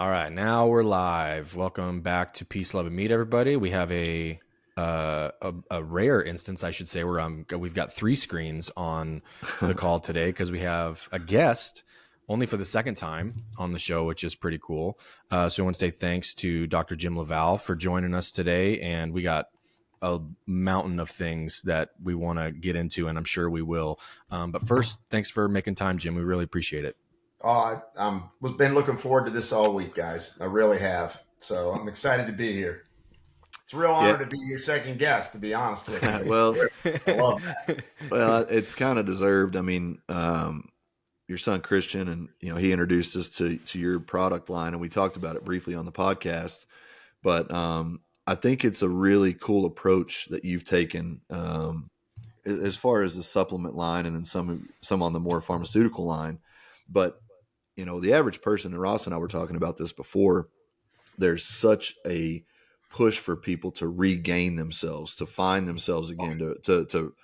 All right, now we're live. Welcome back to Peace, Love, and Meat, everybody. We have a rare instance, I should say, where we've got 3 screens on the call today because we have a guest only for the second time on the show, which is pretty cool. So I want to say thanks to Dr. Jim LaValle for joining us today, and we got a mountain of things that we want to get into, and I'm sure we will. But first, thanks for making time, Jim. We really appreciate it. Oh, I've been looking forward to this all week, guys. I really have. So I'm excited to be here. It's a real honor to be your second guest, to be honest with you. Well, I love that. well, it's kind of deserved. I mean, your son Christian, and he introduced us to your product line, and we talked about it briefly on the podcast. But I think it's a really cool approach that you've taken as far as the supplement line, and then some on the more pharmaceutical line. But the average person, and Ross and I were talking about this before, there's such a push for people to regain themselves, to find themselves again, to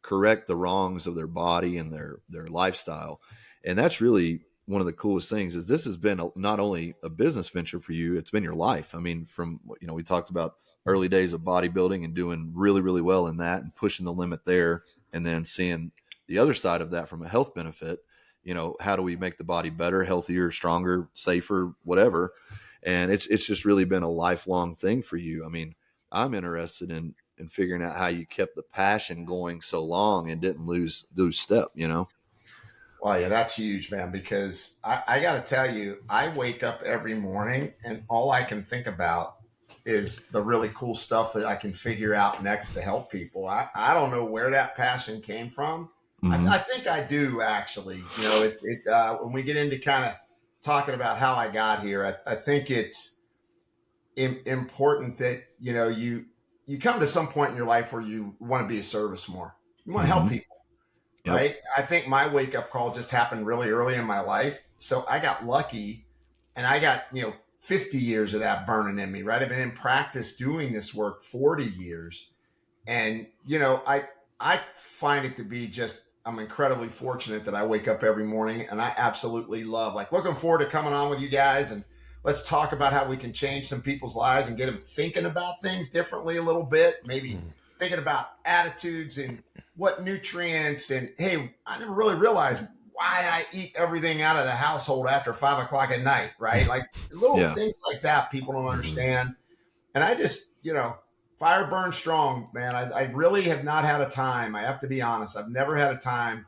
correct the wrongs of their body and their lifestyle. And that's really one of the coolest things. Is this has been not only a business venture for you, it's been your life. I mean, from we talked about early days of bodybuilding and doing really, really well in that and pushing the limit there, and then seeing the other side of that from a health benefit. How do we make the body better, healthier, stronger, safer, whatever? And it's just really been a lifelong thing for you. I mean, I'm interested in figuring out how you kept the passion going so long and didn't lose step, Well, yeah, that's huge, man, because I got to tell you, I wake up every morning and all I can think about is the really cool stuff that I can figure out next to help people. I don't know where that passion came from. Mm-hmm. I think I do, actually. When we get into kind of talking about how I got here, I think it's important that, you come to some point in your life where you want to be of service more. You want to help people, right? I think my wake up call just happened really early in my life. So I got lucky and I got, 50 years of that burning in me, right? I've been in practice doing this work 40 years. And, I find it to be I'm incredibly fortunate that I wake up every morning and I absolutely love, looking forward to coming on with you guys, and let's talk about how we can change some people's lives and get them thinking about things differently a little bit, maybe thinking about attitudes and what nutrients, and hey, I never really realized why I eat everything out of the household after 5 o'clock at night, right? Like little things like that people don't understand. And I just, fire burns strong, man. I really have not had a time. I have to be honest. I've never had a time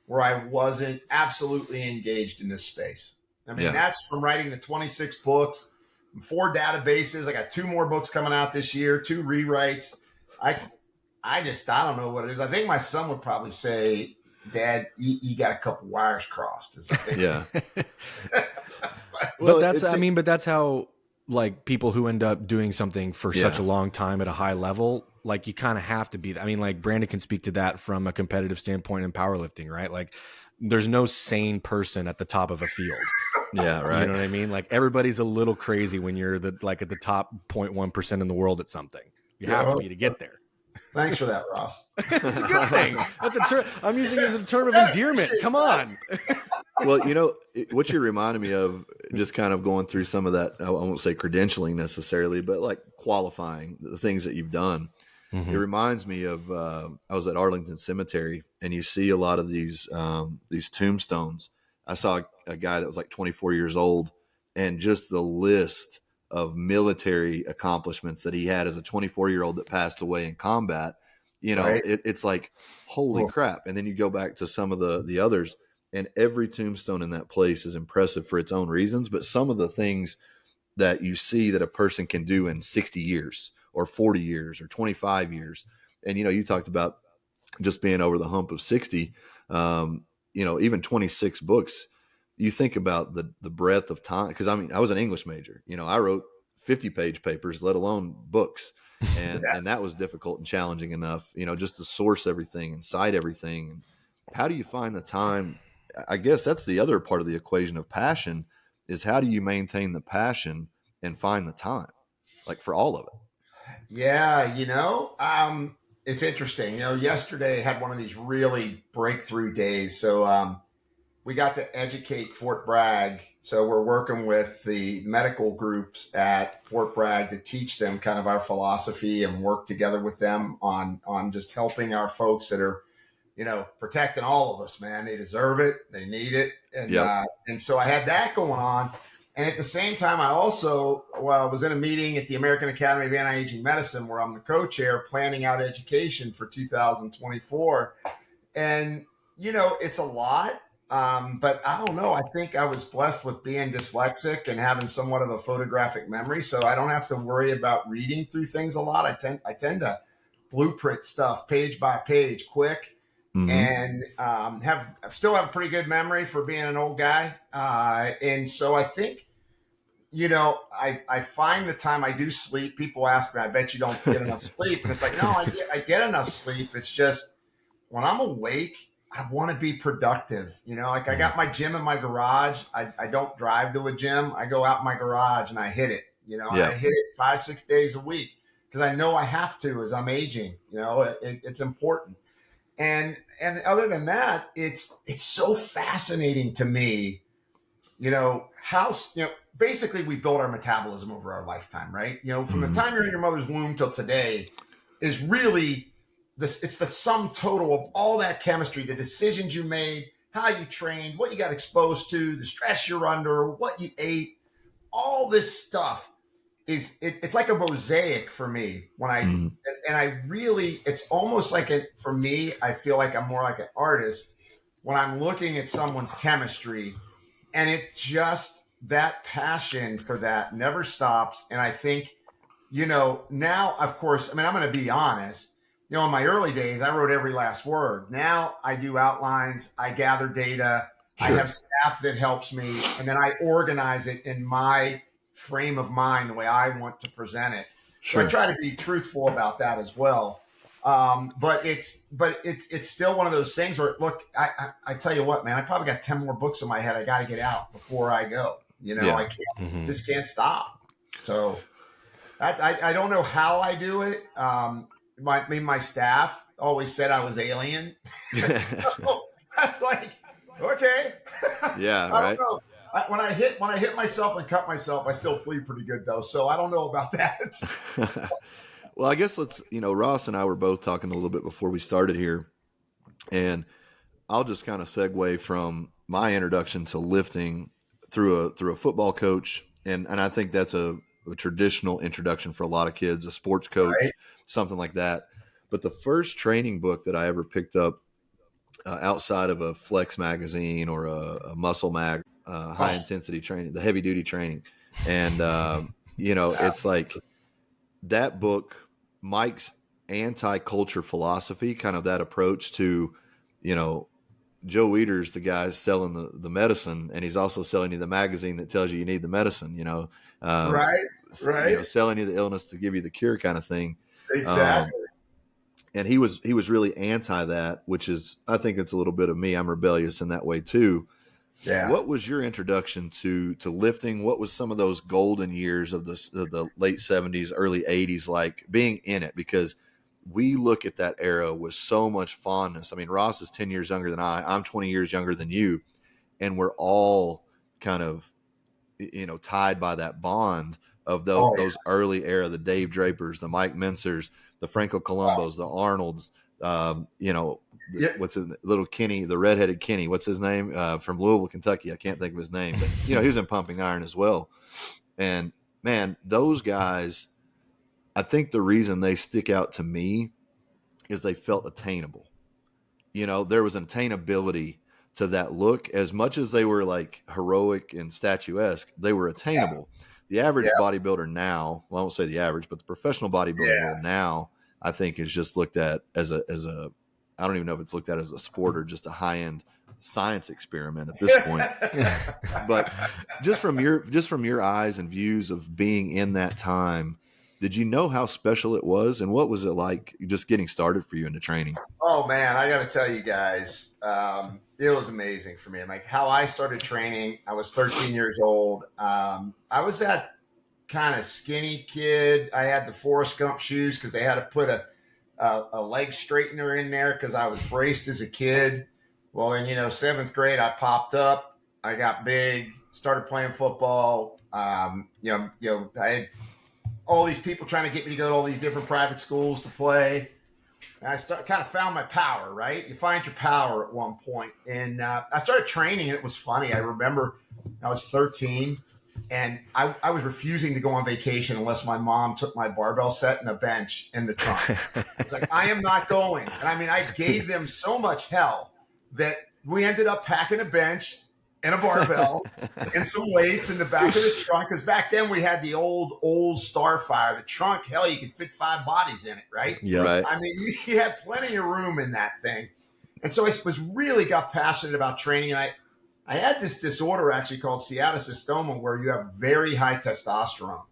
where I wasn't absolutely engaged in this space. I mean, that's from writing the 26 books, 4 databases. I got 2 more books coming out this year, 2 rewrites. I don't know what it is. I think my son would probably say, Dad, you got a couple wires crossed. Yeah. Well, but that's how, people who end up doing something for such a long time at a high level, you kind of have to be. I mean, Brandon can speak to that from a competitive standpoint in powerlifting, right? There's no sane person at the top of a field. Yeah, right. You know what I mean? Everybody's a little crazy when you're at the top 0.1% in the world at something. You have to be to get there. Thanks for that, Ross. That's a good thing. That's a term I'm using as a term of endearment. Come on. Well, what you're reminding me of, just kind of going through some of that, I won't say credentialing necessarily, but qualifying the things that you've done. Mm-hmm. It reminds me of, I was at Arlington Cemetery, and you see a lot of these tombstones. I saw a guy that was 24 years old, and just the list of military accomplishments that he had as a 24-year-old that passed away in combat, right? It's holy crap. And then you go back to some of the others, and every tombstone in that place is impressive for its own reasons. But some of the things that you see that a person can do in 60 years or 40 years or 25 years. And, you talked about just being over the hump of 60, even 26 books. You think about the breadth of time, because I was an English major. I wrote 50-page papers, let alone books, and and that was difficult and challenging enough. Just to source everything and cite everything. How do you find the time? I guess that's the other part of the equation of passion, is how do you maintain the passion and find the time, for all of it? Yeah, it's interesting. Yesterday I had one of these really breakthrough days. So we got to educate Fort Bragg. So we're working with the medical groups at Fort Bragg to teach them kind of our philosophy and work together with them on just helping our folks that are, protecting all of us, man. They deserve it. They need it. And so I had that going on. And at the same time, I also was in a meeting at the American Academy of Anti-Aging Medicine where I'm the co-chair planning out education for 2024. And, it's a lot. But I don't know. I think I was blessed with being dyslexic and having somewhat of a photographic memory. So I don't have to worry about reading through things a lot. I tend to blueprint stuff page by page quick. And still have a pretty good memory for being an old guy. And so I think, I find the time I do sleep, people ask me, I bet you don't get enough sleep. And it's like, no, I get enough sleep. It's just when I'm awake, I want to be productive. I got my gym in my garage. I don't drive to a gym. I go out in my garage and I hit it, I hit it 5-6 days a week because I know I have to as I'm aging. It's important. And other than that, it's so fascinating to me, how, basically we build our metabolism over our lifetime, right? From the time you're in your mother's womb till today is really this. It's the sum total of all that chemistry, the decisions you made, how you trained, what you got exposed to, the stress you're under, what you ate, all this stuff. It's like a mosaic for me when I really, it's almost like for me, I feel like I'm more like an artist when I'm looking at someone's chemistry, and it just, that passion for that never stops. And I think, now, of course, I'm going to be honest, in my early days, I wrote every last word. Now I do outlines, I gather data, sure. I have staff that helps me, and then I organize it in my frame of mind the way I want to present it. Sure. So I try to be truthful about that as well. But it's still one of those things where, look, I tell you what, man, I probably got 10 more books in my head I got to get out before I go. I can't, just can't stop. So I don't know how I do it. My staff always said I was alien. So that's like, okay. Yeah, I right. don't know. When I hit myself and cut myself, I still bleed pretty good though. So I don't know about that. Well, I guess Ross and I were both talking a little bit before we started here, and I'll just kind of segue from my introduction to lifting through a football coach. And I think that's a traditional introduction for a lot of kids, a sports coach, right? Something like that. But the first training book that I ever picked up outside of a Flex magazine or a Muscle Mag, high intensity training, the heavy duty training. And, it's like that book, Mike's anti-culture philosophy, kind of that approach to, Joe Weider's the guy selling the medicine, and he's also selling you the magazine that tells you need the medicine, right. Selling you the illness to give you the cure kind of thing. Exactly. And he was really anti that, which is, I think it's a little bit of me. I'm rebellious in that way too. Yeah. What was your introduction to lifting? What was some of those golden years of the late 70s, early 80s, like being in it? Because we look at that era with so much fondness. I mean, Ross is 10 years younger than I'm 20 years younger than you. And we're all kind of, tied by that bond of those early era, the Dave Drapers, the Mike Mensers, the Franco Columbos, the Arnolds, what's his little Kenny, the redheaded Kenny, what's his name? From Louisville, Kentucky. I can't think of his name, but he was in Pumping Iron as well. And man, those guys, I think the reason they stick out to me is they felt attainable. There was an attainability to that look. As much as they were like heroic and statuesque, they were attainable. Yeah. The average bodybuilder now, well, I won't say the average, but the professional bodybuilding world now, I think is just looked at as a, I don't even know if it's looked at as a sport or just a high-end science experiment at this point. But just from your eyes and views of being in that time, did you know how special it was, and what was it like just getting started for you into training? Oh man, I got to tell you guys, it was amazing for me. Like how I started training, I was 13 years old. I was that kind of skinny kid. I had the Forrest Gump shoes because they had to put a leg straightener in there because I was braced as a kid. Well, in, 7th grade, I popped up. I got big, started playing football. I had all these people trying to get me to go to all these different private schools to play. And I kind of found my power, right? You find your power at one point. And I started training, and it was funny. I remember I was 13, and I was refusing to go on vacation unless my mom took my barbell set and a bench in the trunk. It's like, I am not going. And I mean, I gave them so much hell that we ended up packing a bench and a barbell and some weights in the back of the trunk. Because back then we had the old Starfire. The trunk, hell, you could fit 5 bodies in it, right? Yeah. Right. I mean, you had plenty of room in that thing. And so I got passionate about training. And I had this disorder actually called steatocystoma, where you have very high testosterone.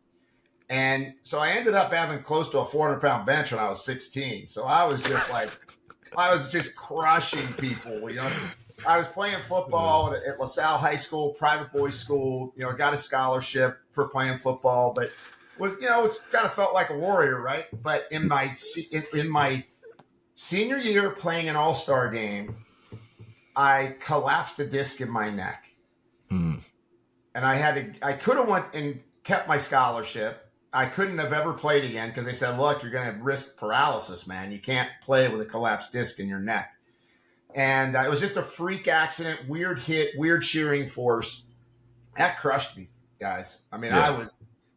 And so I ended up having close to a 400-pound bench when I was 16. So I was just crushing people, I was playing football at LaSalle High School, private boys school. Got a scholarship for playing football, but it's kind of felt like a warrior, right? But in my senior year, playing an all-star game, I collapsed a disc in my neck, and I could have went and kept my scholarship. I couldn't have ever played again because they said, "Look, you're going to risk paralysis, man. You can't play with a collapsed disc in your neck." And it was just a freak accident, weird hit, weird shearing force. That crushed me, guys. I mean,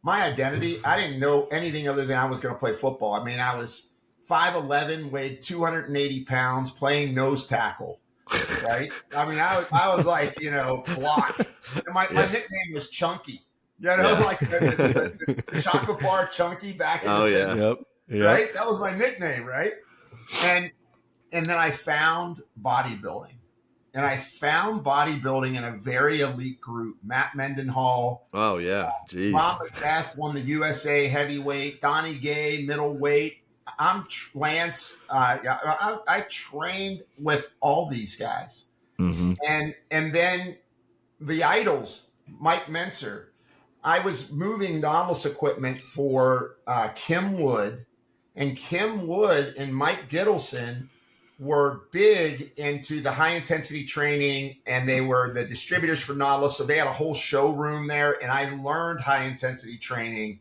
my identity, I didn't know anything other than I was going to play football. I mean, I was 5'11", weighed 280 pounds, playing nose tackle, right? I mean, I was like, block. And my nickname was Chunky. Like the chocolate bar Chunky back in the 70s. Yep. Right? That was my nickname, right? And then I found bodybuilding. And I found bodybuilding in a very elite group. Matt Mendenhall. Oh, yeah. Jeez. Mom Beth won the USA heavyweight. Donnie Gay, middleweight. I'm Lance. I trained with all these guys. Mm-hmm. And then the idols, Mike Menser. I was moving Nautilus equipment for Kim Wood. And Kim Wood and Mike Gittleson were big into the high intensity training, and they were the distributors for Nautilus. So they had a whole showroom there, and I learned high intensity training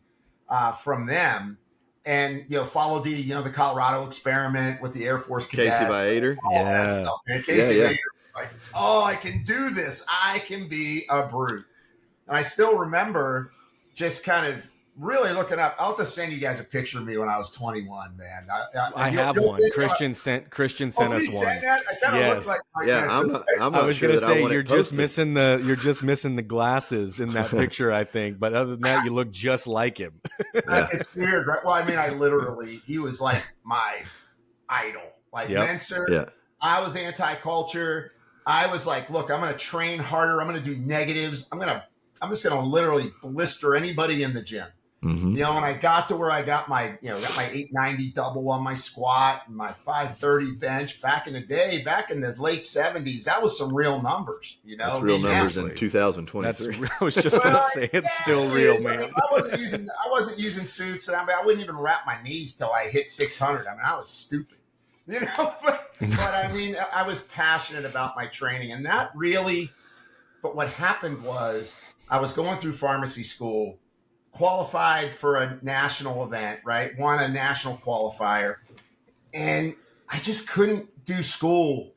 from them, and followed the Colorado experiment with the Air Force cadets. Casey Viator. All that stuff, man. Casey Viator, like, oh, I can do this. I can be a brute. And I still remember just kind of really looking up. I'll just send you guys a picture of me when I was 21, man. I have one. Christian sent us one. That? I kind of look like my I'm not I was sure gonna that I say want you're it just posted. missing the glasses in that picture, I think. But other than that, you look just like him. It's weird, right? Well, I mean, he was like my idol, like Menser. Yeah. I was anti-culture. I was like, look, I'm going to train harder. I'm going to do negatives. I'm just going to literally blister anybody in the gym. Mm-hmm. When I got to where I got my 890 double on my squat and my 530 bench back in the day, back in the late 70s, that was some real numbers, That's real numbers in 2023. I was just going to say, it's still real, man. I wasn't using suits, and I wouldn't even wrap my knees till I hit 600. I mean, I was stupid, but I mean, I was passionate about my training, and that really, but what happened was I was going through pharmacy school, qualified for a national event, right? Won a national qualifier. And I just couldn't do school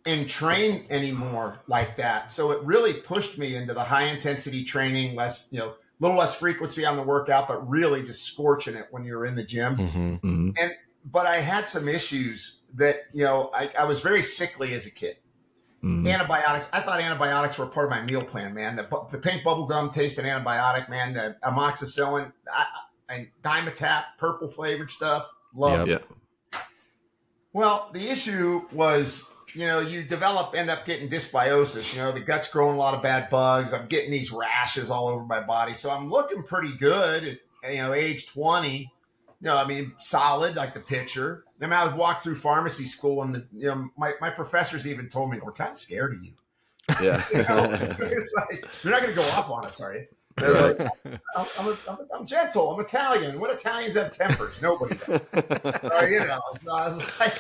and train anymore like that. So it really pushed me into the high intensity training, little less frequency on the workout, but really just scorching it when you're in the gym. Mm-hmm. Mm-hmm. But I had some issues that, I was very sickly as a kid. Mm-hmm. Antibiotics. I thought antibiotics were part of my meal plan, man. The pink bubble gum tasted antibiotic, man. The amoxicillin, and Dimetap, purple flavored stuff. Love it. Well, the issue was, you end up getting dysbiosis. The gut's growing a lot of bad bugs. I'm getting these rashes all over my body. So I'm looking pretty good at, age 20. Solid, like the picture. Then I would walk through pharmacy school, and my professors even told me, "We're kind of scared of you." Yeah, it's like, you're not going to go off on us, are you? Right. Like, I'm gentle. I'm Italian. What Italians have tempers? Nobody does. So I was like,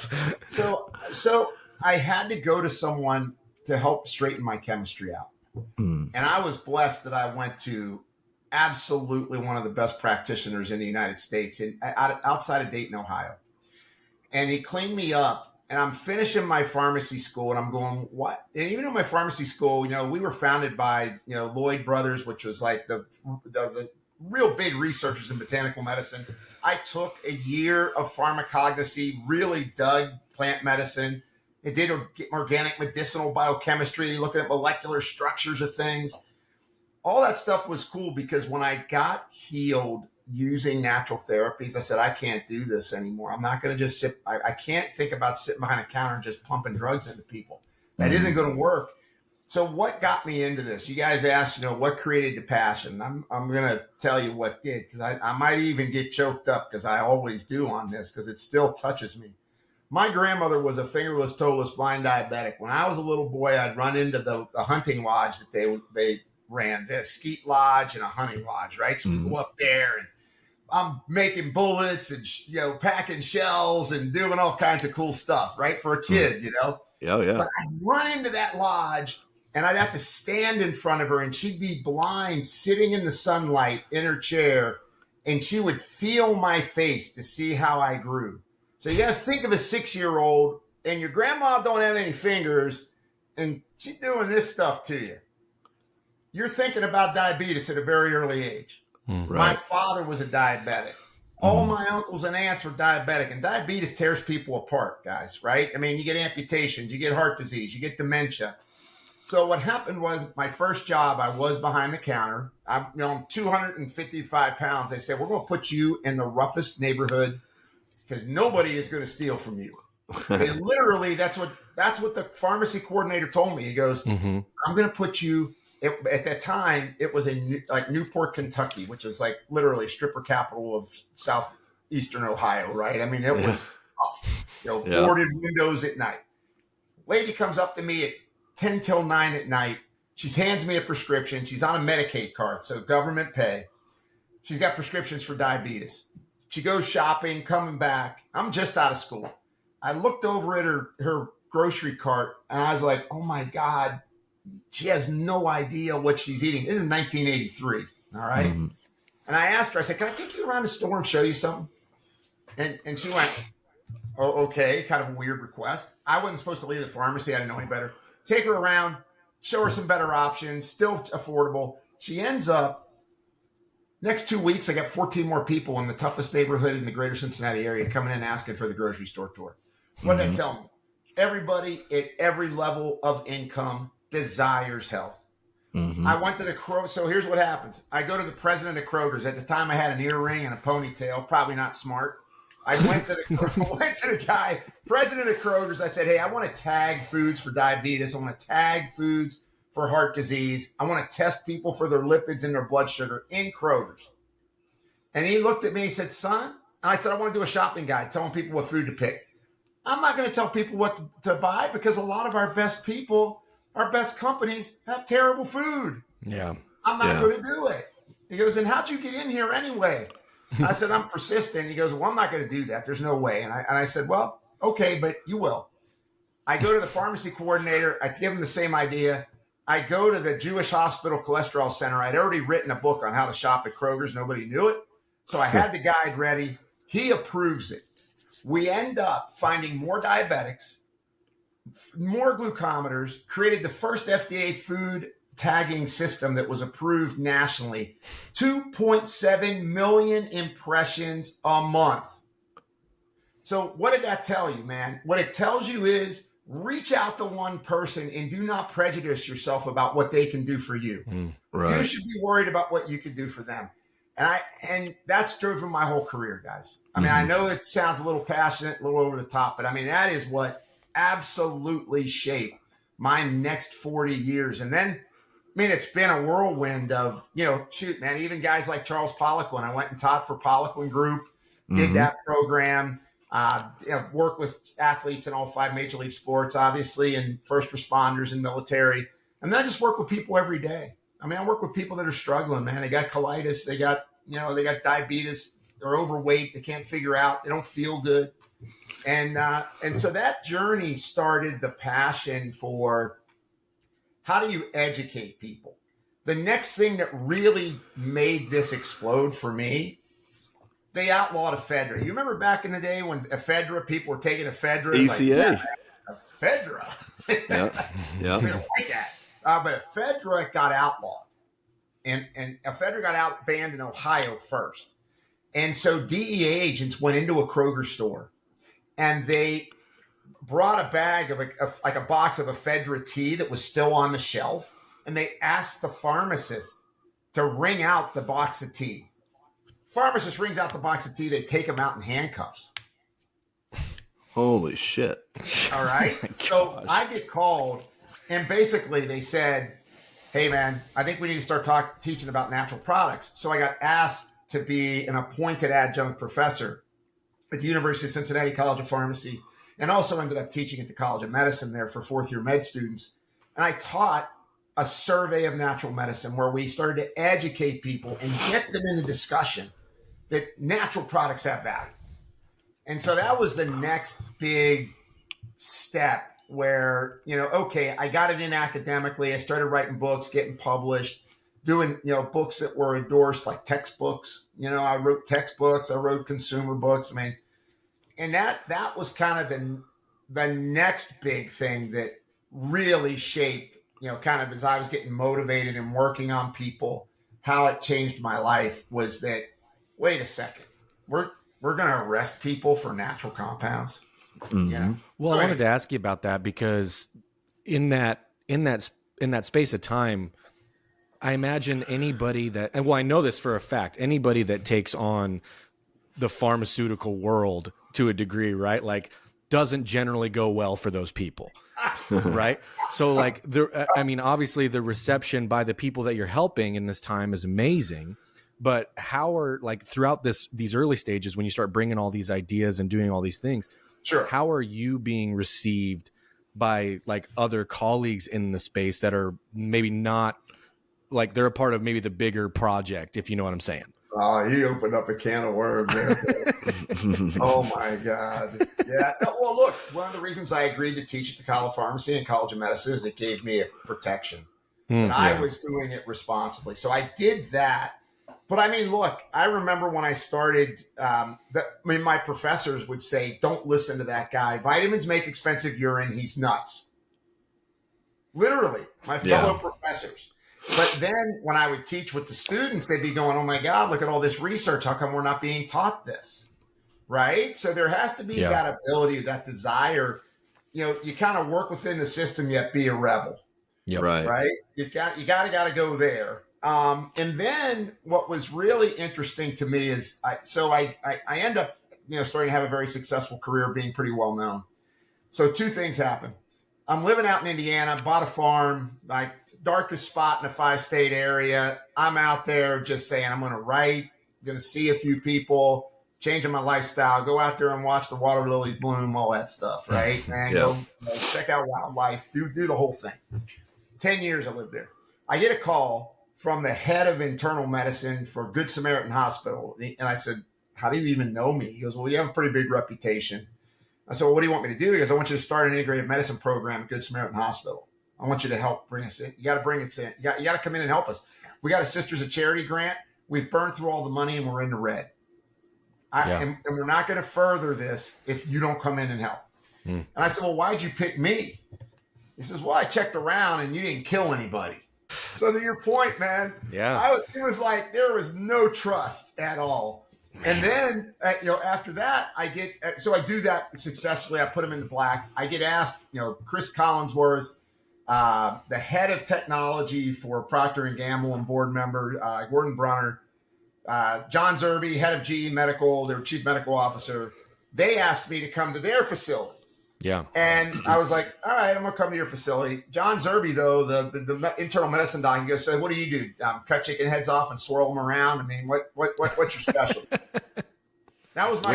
so I had to go to someone to help straighten my chemistry out. Mm. And I was blessed that I went to absolutely one of the best practitioners in the United States, outside of Dayton, Ohio. And he cleaned me up. And I'm finishing my pharmacy school, and I'm going, what? And even in my pharmacy school, we were founded by, Lloyd Brothers, which was like the real big researchers in botanical medicine. I took a year of pharmacognosy, really dug plant medicine. It did organic medicinal biochemistry, looking at molecular structures of things. All that stuff was cool because when I got healed using natural therapies, I said, I can't do this anymore. I'm not going to just sit. I can't think about sitting behind a counter and just pumping drugs into people. That isn't going to work. So what got me into this? You guys asked, what created the passion? I'm going to tell you what did, because I might even get choked up, because I always do on this, because it still touches me. My grandmother was a fingerless, toeless, blind diabetic. When I was a little boy, I'd run into the hunting lodge that they ran. They had a skeet lodge and a hunting lodge, right? So we go up there, and I'm making bullets and, packing shells and doing all kinds of cool stuff, right? For a kid, Yeah, yeah. But I'd run into that lodge, and I'd have to stand in front of her, and she'd be blind, sitting in the sunlight in her chair, and she would feel my face to see how I grew. So you got to think of a 6-year-old, and your grandma don't have any fingers, and she's doing this stuff to you. You're thinking about diabetes at a very early age. Right. My father was a diabetic. All my uncles and aunts were diabetic, and diabetes tears people apart, guys, right? I mean, you get amputations, you get heart disease, you get dementia. So what happened was, my first job, I was behind the counter. I'm 255 pounds. They said, we're going to put you in the roughest neighborhood because nobody is going to steal from you. And literally, that's what the pharmacy coordinator told me. He goes, I'm going to put you. At that time, it was like Newport, Kentucky, which is like literally stripper capital of southeastern Ohio, right? I mean, it was tough. Boarded windows at night. Lady comes up to me at 10 till 9 at night. She hands me a prescription. She's on a Medicaid card, so government pay. She's got prescriptions for diabetes. She goes shopping, coming back. I'm just out of school. I looked over at her grocery cart, and I was like, oh my God, she has no idea what she's eating. This is 1983, all right? And I asked her, I said, can I take you around the store and show you something? And she went, oh, okay, kind of a weird request. I wasn't supposed to leave the pharmacy. I didn't know any better. Take her around, show her some better options, still affordable. She ends up, next 2 weeks, I got 14 more people in the toughest neighborhood in the greater Cincinnati area coming in asking for the grocery store tour. What did I tell them? Everybody at every level of income desires health. I went to the Kroger. So here's what happens. I go to the president of Kroger's. At the time, I had an earring and a ponytail. Probably not smart. I went to the guy, president of Kroger's. I said, hey, I want to tag foods for diabetes. I want to tag foods for heart disease. I want to test people for their lipids and their blood sugar in Kroger's. And he looked at me and said, son, and I said, I want to do a shopping guide telling people what food to pick. I'm not going to tell people what to buy because a lot of our best people, our best companies have terrible food. Yeah. I'm not going to do it. He goes, and how'd you get in here anyway? I said, I'm persistent. He goes, well, I'm not going to do that. There's no way. And I said, well, okay, but you will. I go to the pharmacy coordinator. I give him the same idea. I go to the Jewish Hospital Cholesterol Center. I'd already written a book on how to shop at Kroger's. Nobody knew it. So I had the guide ready. He approves it. We end up finding more diabetics, more glucometers, created the first FDA food tagging system that was approved nationally. 2.7 million impressions a month. So what did that tell you, man? What it tells you is reach out to one person and do not prejudice yourself about what they can do for you. Right. You should be worried about what you can do for them. And that's driven my whole career, guys. I mean, I know it sounds a little passionate, a little over the top, but I mean, that is what absolutely shaped my next 40 years. And then, I mean, it's been a whirlwind of, shoot, man, even guys like Charles Poliquin. I went and taught for Poliquin Group, did that program, worked with athletes in all 5 major league sports, obviously, and first responders and military. And then I just work with people every day. I mean, I work with people that are struggling, man. They got colitis, they got diabetes, they're overweight, they can't figure out, they don't feel good. And so that journey started the passion for how do you educate people. The next thing that really made this explode for me, they outlawed ephedra. You remember back in the day when ephedra, people were taking ephedra? ECA. Like, ephedra. Yeah. We don't like that. But ephedra got outlawed. And ephedra got banned in Ohio first. And so DEA agents went into a Kroger store and they brought a bag of like a box of ephedra tea that was still on the shelf. And they asked the pharmacist to wring out the box of tea. Pharmacist rings out the box of tea. They take him out in handcuffs. Holy shit. All right. So I get called and basically they said, hey man, I think we need to start teaching about natural products. So I got asked to be an appointed adjunct professor at the University of Cincinnati College of Pharmacy, and also ended up teaching at the College of Medicine there for fourth year med students. And I taught a survey of natural medicine where we started to educate people and get them in a discussion that natural products have value. And so that was the next big step where, okay, I got it in academically. I started writing books, getting published, doing, books that were endorsed, like textbooks. I wrote textbooks, I wrote consumer books. And that was kind of the next big thing that really shaped, kind of as I was getting motivated and working on people, how it changed my life was that, wait a second, we're going to arrest people for natural compounds. Mm-hmm. Yeah. Well, I wanted to ask you about that because in that space of time, I imagine anybody I know this for a fact, anybody that takes on the pharmaceutical world to a degree, right? Like doesn't generally go well for those people. Right. So like obviously the reception by the people that you're helping in this time is amazing, but how are like throughout these early stages, when you start bringing all these ideas and doing all these things, sure, how are you being received by like other colleagues in the space that are maybe not like they're a part of maybe the bigger project, if you know what I'm saying? Oh, you opened up a can of worms there. Oh my God. Yeah. Well, look, one of the reasons I agreed to teach at the College of Pharmacy and College of Medicine is it gave me a protection. And I was doing it responsibly. So I did that. But look, I remember when I started, my professors would say, don't listen to that guy. Vitamins make expensive urine. He's nuts. Literally, my fellow professors. But then when I would teach with the students, they'd be going, oh my God, look at all this research. How come we're not being taught this? Right? So there has to be that ability, that desire. You kind of work within the system, yet be a rebel. Yep. Right? You got to go there. And then what was really interesting to me is I end up, starting to have a very successful career, being pretty well known. So two things happen. I'm living out in Indiana, bought a farm, like darkest spot in a 5-state area. I'm out there just saying, I'm going to write, going to see a few people, changing my lifestyle, go out there and watch the water lilies bloom, all that stuff. Right. And go check out wildlife, do the whole thing. 10 years I lived there. I get a call from the head of internal medicine for Good Samaritan Hospital. And I said, how do you even know me? He goes, well, you have a pretty big reputation. I said, well, what do you want me to do? He goes, I want you to start an integrative medicine program at Good Samaritan Hospital. I want you to help bring us in. You got to bring us in. You got to come in and help us. We got a Sisters of Charity grant. We've burned through all the money and we're in the red. And we're not going to further this if you don't come in and help. And I said, well, why'd you pick me? He says, well, I checked around and you didn't kill anybody. So to your point, man, it was like there was no trust at all. And then, after that, I do that successfully. I put him in the black. I get asked, Chris Collinsworth, the head of technology for Procter & Gamble and board member, Gordon Brunner, John Zerbe, head of GE Medical, their chief medical officer. They asked me to come to their facility. Yeah. And I was like, all right, I'm going to come to your facility. John Zerbe, though, the internal medicine doc, he goes, so what do you do? Cut chicken heads off and swirl them around? What's your specialty? That was my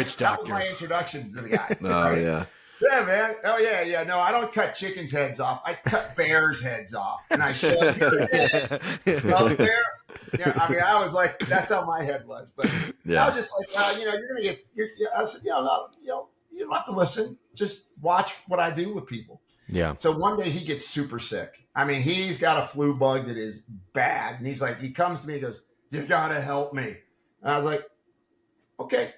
introduction to the guy. Oh, right? yeah. Yeah, man. Oh, yeah. No, I don't cut chickens' heads off. I cut bears' heads off. And I shove your head. Bear? Yeah, I was like, that's how my head was. But I was just like, you're going to get, I said, no, You don't have to listen. Just watch what I do with people. Yeah. So one day he gets super sick. I mean, he's got a flu bug that is bad. And he's like, he comes to me and goes, you got to help me. And I was like, okay,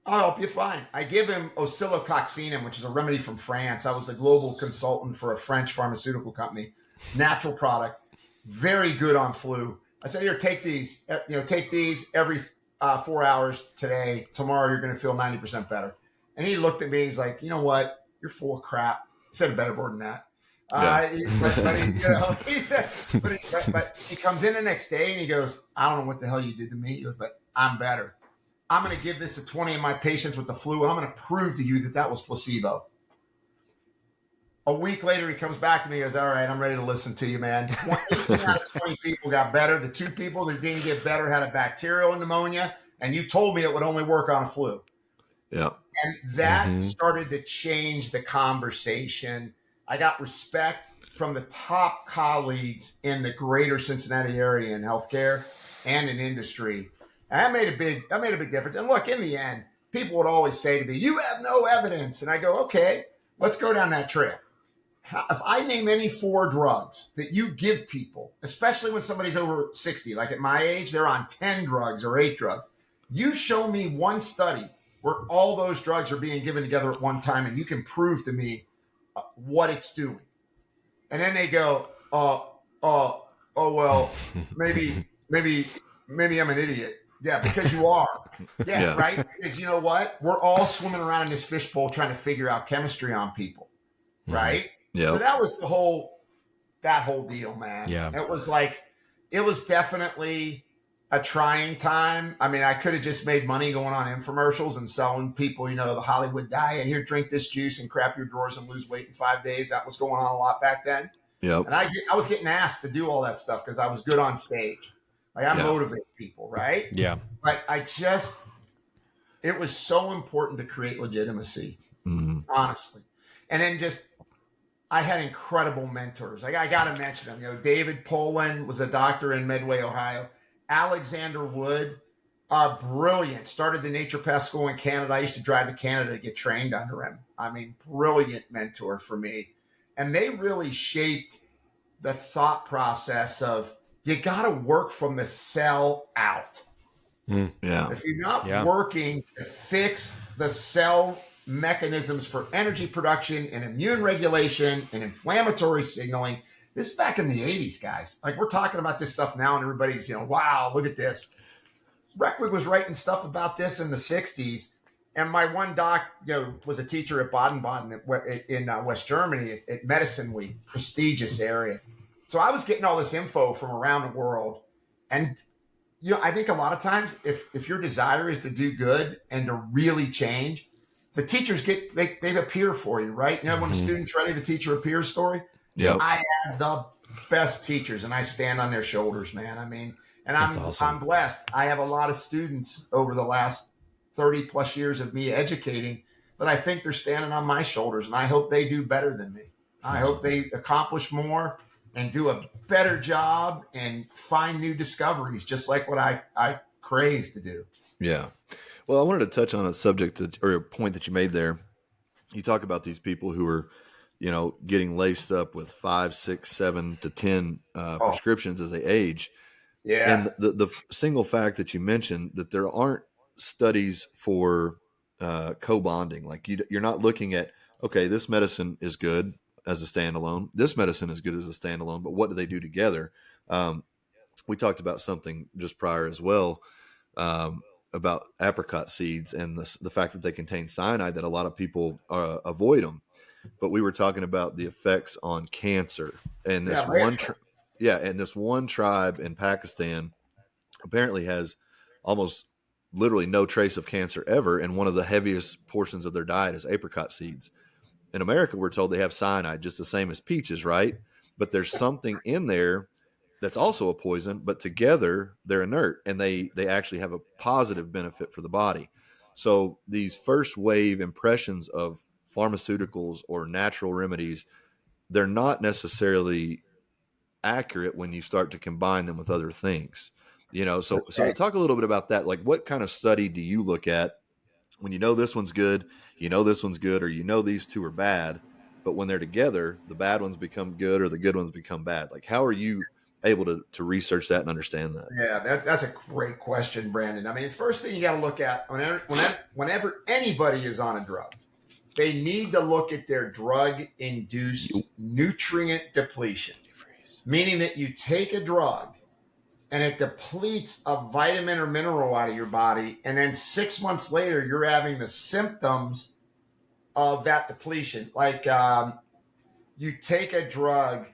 I'll help you. Fine. I give him oscillococcinum, which is a remedy from France. I was a global consultant for a French pharmaceutical company, natural product, very good on flu. I said, here, take these. Take these every 4 hours today. Tomorrow, you're going to feel 90% better. And he looked at me. He's like, you know what? You're full of crap. He said a better word than that. But he comes in the next day and he goes, I don't know what the hell you did to me, but I'm better. I'm going to give this to 20 of my patients with the flu, and I'm going to prove to you that was placebo. A week later, he comes back to me and goes, all right, I'm ready to listen to you, man. 18 out of 20 people got better. The 2 people that didn't get better had a bacterial pneumonia, and you told me it would only work on a flu. Yeah. And that started to change the conversation. I got respect from the top colleagues in the greater Cincinnati area in healthcare and in industry. And that made a big difference. And look, in the end, people would always say to me, you have no evidence. And I go, okay, let's go down that trail. If I name any 4 drugs that you give people, especially when somebody's over 60, like at my age, they're on 10 drugs or 8 drugs. You show me one study where all those drugs are being given together at one time, and you can prove to me what it's doing. And then they go, well, maybe I'm an idiot. Yeah, because you are. Yeah, right? Because you know what? We're all swimming around in this fishbowl trying to figure out chemistry on people, right? Yeah. So that was that whole deal, man. Yeah. It was definitely a trying time. I mean, I could have just made money going on infomercials and selling people, the Hollywood diet. Here, drink this juice and crap your drawers and lose weight in 5 days. That was going on a lot back then. Yeah. And I was getting asked to do all that stuff because I was good on stage. Like I motivate people, right? Yeah. But it was so important to create legitimacy, honestly. And then I had incredible mentors. I got to mention them. David Poland was a doctor in Medway, Ohio. Alexander Wood, brilliant. Started the naturopath school in Canada. I used to drive to Canada to get trained under him. I mean, brilliant mentor for me. And they really shaped the thought process of you got to work from the cell out. Yeah. If you're not working to fix the cell mechanisms for energy production and immune regulation and inflammatory signaling, this is back in the 80s, guys. Like we're talking about this stuff now and everybody's, wow, look at this. Reckwig was writing stuff about this in the 60s. And my one doc, was a teacher at Baden-Baden in West Germany at Medicine Week, prestigious area. So I was getting all this info from around the world. And, I think a lot of times if your desire is to do good and to really change, the teachers they appear for you, right? When a student's ready to teach you a peer story, I have the best teachers and I stand on their shoulders, man. I mean, and I'm blessed. I have a lot of students over the last 30 plus years of me educating that I think they're standing on my shoulders, and I hope they do better than me. I hope they accomplish more and do a better job and find new discoveries, just like what I crave to do. Yeah. Well, I wanted to touch on a subject or a point that you made there. You talk about these people who are, getting laced up with 5, 6, 7 to 10 prescriptions as they age. Yeah. And the single fact that you mentioned that there aren't studies for co-bonding. Like you're not looking at, okay, this medicine is good as a standalone. This medicine is good as a standalone, but what do they do together? We talked about something just prior as well, about apricot seeds and the fact that they contain cyanide, that a lot of people avoid them. But we were talking about the effects on cancer, and this this one tribe in Pakistan apparently has almost literally no trace of cancer ever, and one of the heaviest portions of their diet is apricot seeds. In America, we're told they have cyanide, just the same as peaches, right? But there's something in there that's also a poison, but together they're inert, and they actually have a positive benefit for the body. So these first wave impressions of pharmaceuticals or natural remedies, they're not necessarily accurate when you start to combine them with other things. So talk a little bit about that. Like, what kind of study do you look at when you know this one's good? you know this one's good, or you know these two are bad, but when they're together, the bad ones become good or the good ones become bad. Like, how are you able to research that and understand that? Yeah, that's a great question, Brandon. I mean, first thing you got to look at whenever anybody is on a drug, they need to look at their drug-induced nutrient depletion, meaning that you take a drug and it depletes a vitamin or mineral out of your body, and then 6 months later, you're having the symptoms of that depletion. Like you take a drug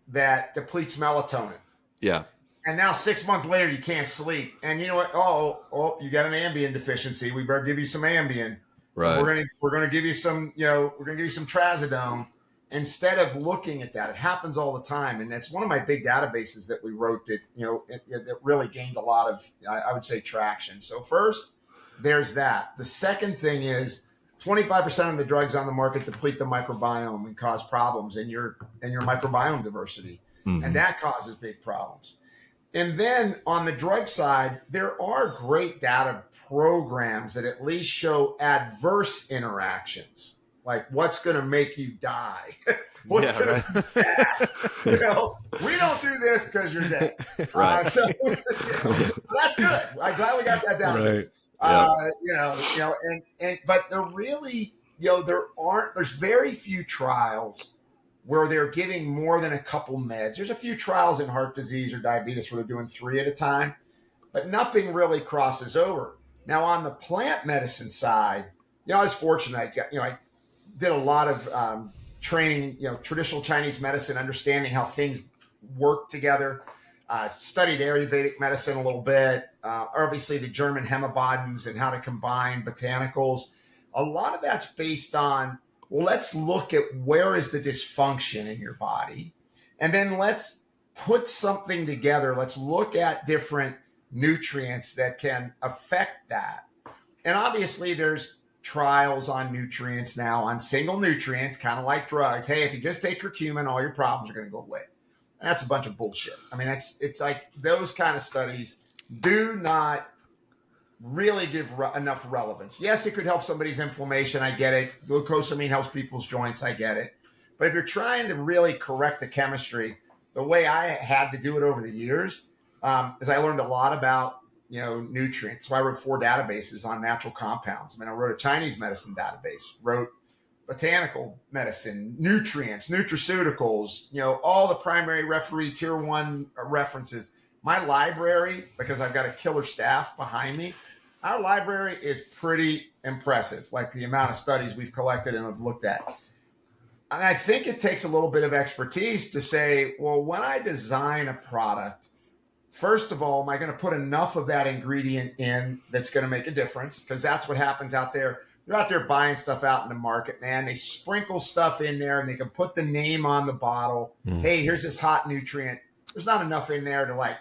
that depletes melatonin. Yeah. And now 6 months later, you can't sleep. And you know what? Oh, you got an Ambien deficiency. We better give you some Ambien. Right. We're gonna give you some, we're gonna give you some trazodone. Instead of looking at that, it happens all the time. And that's one of my big databases that we wrote that, that really gained a lot of, I would say, traction. So first, there's that. The second thing is 25% of the drugs on the market deplete the microbiome and cause problems in your microbiome diversity. Mm-hmm. And that causes big problems. And then on the drug side, there are great data programs that at least show adverse interactions. Like what's going to make you die? What's going to be bad? We don't do this because you're dead. Right. So that's good. I'm glad we got that down. Right. But there really, there's very few trials where they're giving more than a couple meds. There's a few trials in heart disease or diabetes where they're doing 3 at a time, but nothing really crosses over. Now on the plant medicine side, I was fortunate. I did a lot of training, traditional Chinese medicine, understanding how things work together. Studied Ayurvedic medicine a little bit. Obviously, the German hemabodins and how to combine botanicals. A lot of that's based on, well, let's look at where is the dysfunction in your body, and then let's put something together. Let's look at different nutrients that can affect that. And obviously, there's trials on nutrients now, on single nutrients, kind of like drugs. Hey, if you just take curcumin, all your problems are going to go away. And that's a bunch of bullshit. I mean, it's like those kind of studies do not really give enough relevance. Yes, it could help somebody's inflammation. I get it. Glucosamine helps people's joints. I get it. But if you're trying to really correct the chemistry, the way I had to do it over the years is I learned a lot about nutrients. So I wrote 4 databases on natural compounds. I wrote a Chinese medicine database, wrote botanical medicine, nutrients, nutraceuticals, all the primary referee tier 1 references. My library, because I've got a killer staff behind me, our library is pretty impressive, like the amount of studies we've collected and have looked at. And I think it takes a little bit of expertise to say, well, when I design a product, first of all, am I going to put enough of that ingredient in that's going to make a difference? Because that's what happens out there. They're out there buying stuff out in the market, man. They sprinkle stuff in there and they can put the name on the bottle. Hey, here's this hot nutrient. There's not enough in there to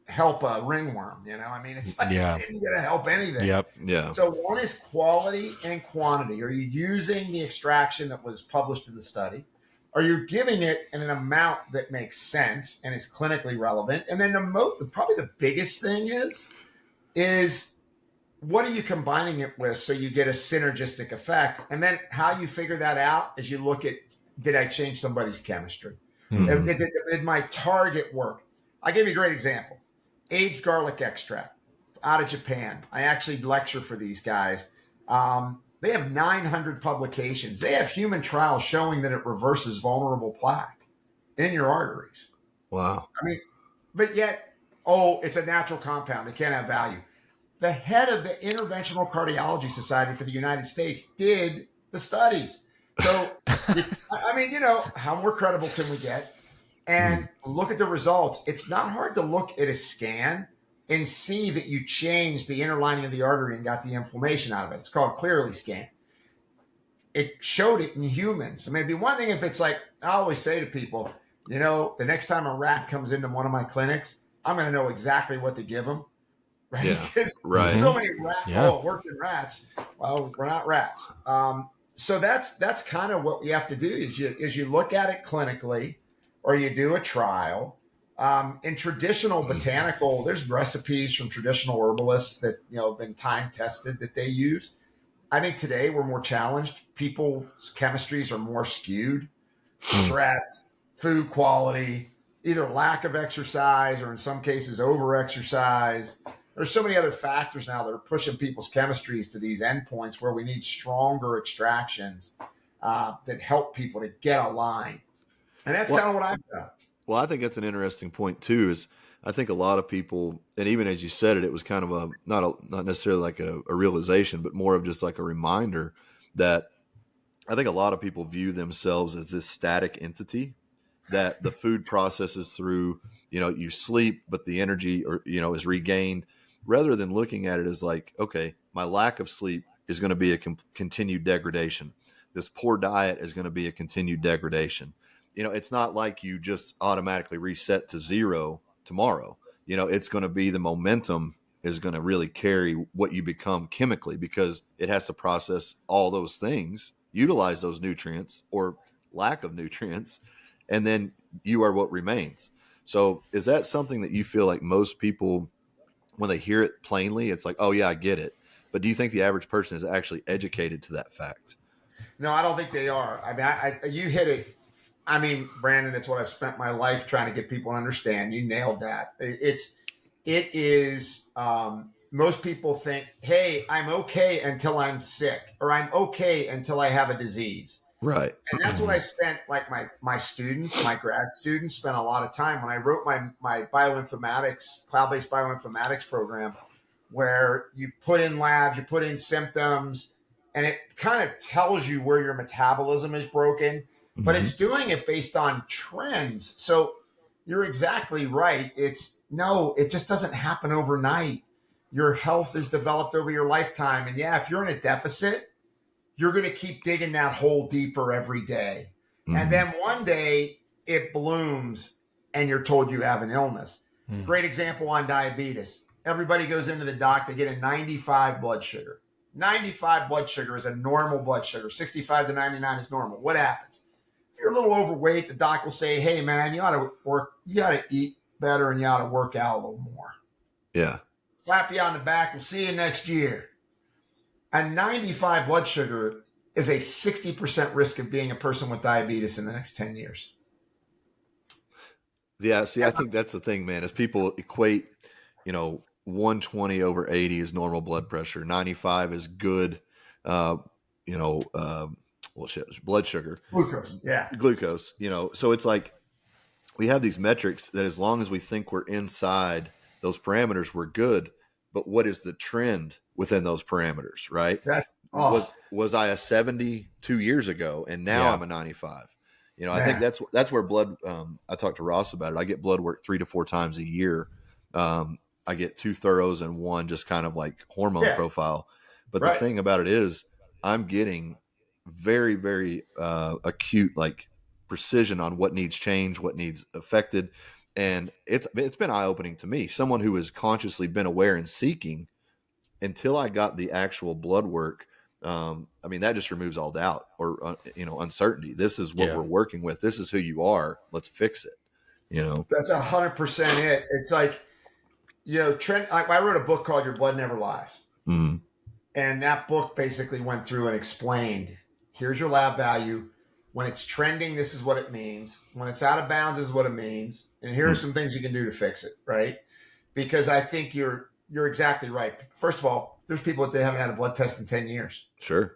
help a ringworm. It's like, it isn't going to help anything. Yep. Yeah. So one is quality and quantity. Are you using the extraction that was published in the study? Are you giving it in an amount that makes sense and is clinically relevant? And then probably the biggest thing is what are you combining it with so you get a synergistic effect? And then how you figure that out is you look at, did I change somebody's chemistry? Mm-hmm. Did my target work? I'll give you a great example. Aged garlic extract out of Japan. I actually lecture for these guys. They have 900 publications. They have human trials showing that it reverses vulnerable plaque in your arteries. Wow. But yet, it's a natural compound. It can't have value. The head of the Interventional Cardiology Society for the United States did the studies. So, how more credible can we get? And look at the results. It's not hard to look at a scan and see that you changed the inner lining of the artery and got the inflammation out of it. It's called Clearly Scan. It showed it in humans. It'd be one thing if it's like, I always say to people, the next time a rat comes into one of my clinics, I'm going to know exactly what to give them. Right? Yeah, because right. So many rats, worked in rats. Well, we're not rats. So that's kind of what we have to do is you look at it clinically or you do a trial. In traditional botanical, there's recipes from traditional herbalists that have been time tested that they use. I think today we're more challenged. People's chemistries are more skewed. Stress, food quality, either lack of exercise or in some cases over exercise. There's so many other factors now that are pushing people's chemistries to these endpoints where we need stronger extractions that help people to get aligned. And that's kind of what I've done. Well, I think that's an interesting point too. Is I think a lot of people, and even as you said it, it was kind of not necessarily like a realization, but more of just like a reminder that I think a lot of people view themselves as this static entity that the food processes through. You sleep, but the energy is regained, rather than looking at it as like, okay, my lack of sleep is going to be a continued degradation. This poor diet is going to be a continued degradation. It's not like you just automatically reset to zero tomorrow. It's going to be the momentum is going to really carry what you become chemically, because it has to process all those things, utilize those nutrients or lack of nutrients, and then you are what remains. So is that something that you feel like most people, when they hear it plainly, it's like, oh yeah, I get it. But do you think the average person is actually educated to that fact? No, I don't think they are. I mean, you hit it. I mean, Brandon, it's what I've spent my life trying to get people to understand. You nailed that. It is, most people think, hey, I'm okay until I'm sick, or I'm okay until I have a disease. Right. And that's what I spent, like my students, my grad students spent a lot of time when I wrote my bioinformatics, cloud-based bioinformatics program, where you put in labs, you put in symptoms, and it kind of tells you where your metabolism is broken, but it's doing it based on trends. So you're exactly right. It just doesn't happen overnight. Your health is developed over your lifetime. And yeah, if you're in a deficit, you're going to keep digging that hole deeper every day. And then one day it blooms and you're told you have an illness. Great example on diabetes. Everybody goes into the doc, they get a 95 blood sugar. 95 blood sugar is a normal blood sugar. 65 to 99 is normal. What happens? If you're a little overweight, the doc will say, hey man, you ought to eat better and you ought to work out a little more. Yeah. Slap you on the back. We'll see you next year. A 95 blood sugar is a 60% risk of being a person with diabetes in the next 10 years. Yeah. See, I think that's the thing, man, is people equate, 120 over 80 is normal blood pressure. 95 is good, blood sugar. Glucose. Yeah. Glucose, so it's like we have these metrics that as long as we think we're inside those parameters, we're good. But what is the trend within those parameters, right? Was I a 70 2 years ago and now I'm a 95? I think that's where blood. I talked to Ross about it. I get blood work 3 to 4 times a year. I get 2 thorough and 1 just kind of like hormone profile. But the thing about it is, I'm getting very, very acute, like precision on what needs changed, what needs affected. And it's been eye-opening to me, someone who has consciously been aware and seeking, until I got the actual blood work. That just removes all doubt or uncertainty. This is what we're working with. This is who you are. Let's fix it. That's 100% it. It's like, Trent. I wrote a book called Your Blood Never Lies, and that book basically went through and explained: here's your lab value. When it's trending, this is what it means. When it's out of bounds, this is what it means. And here are some things you can do to fix it, right? Because I think you're exactly right. First of all, there's people that haven't had a blood test in 10 years. Sure.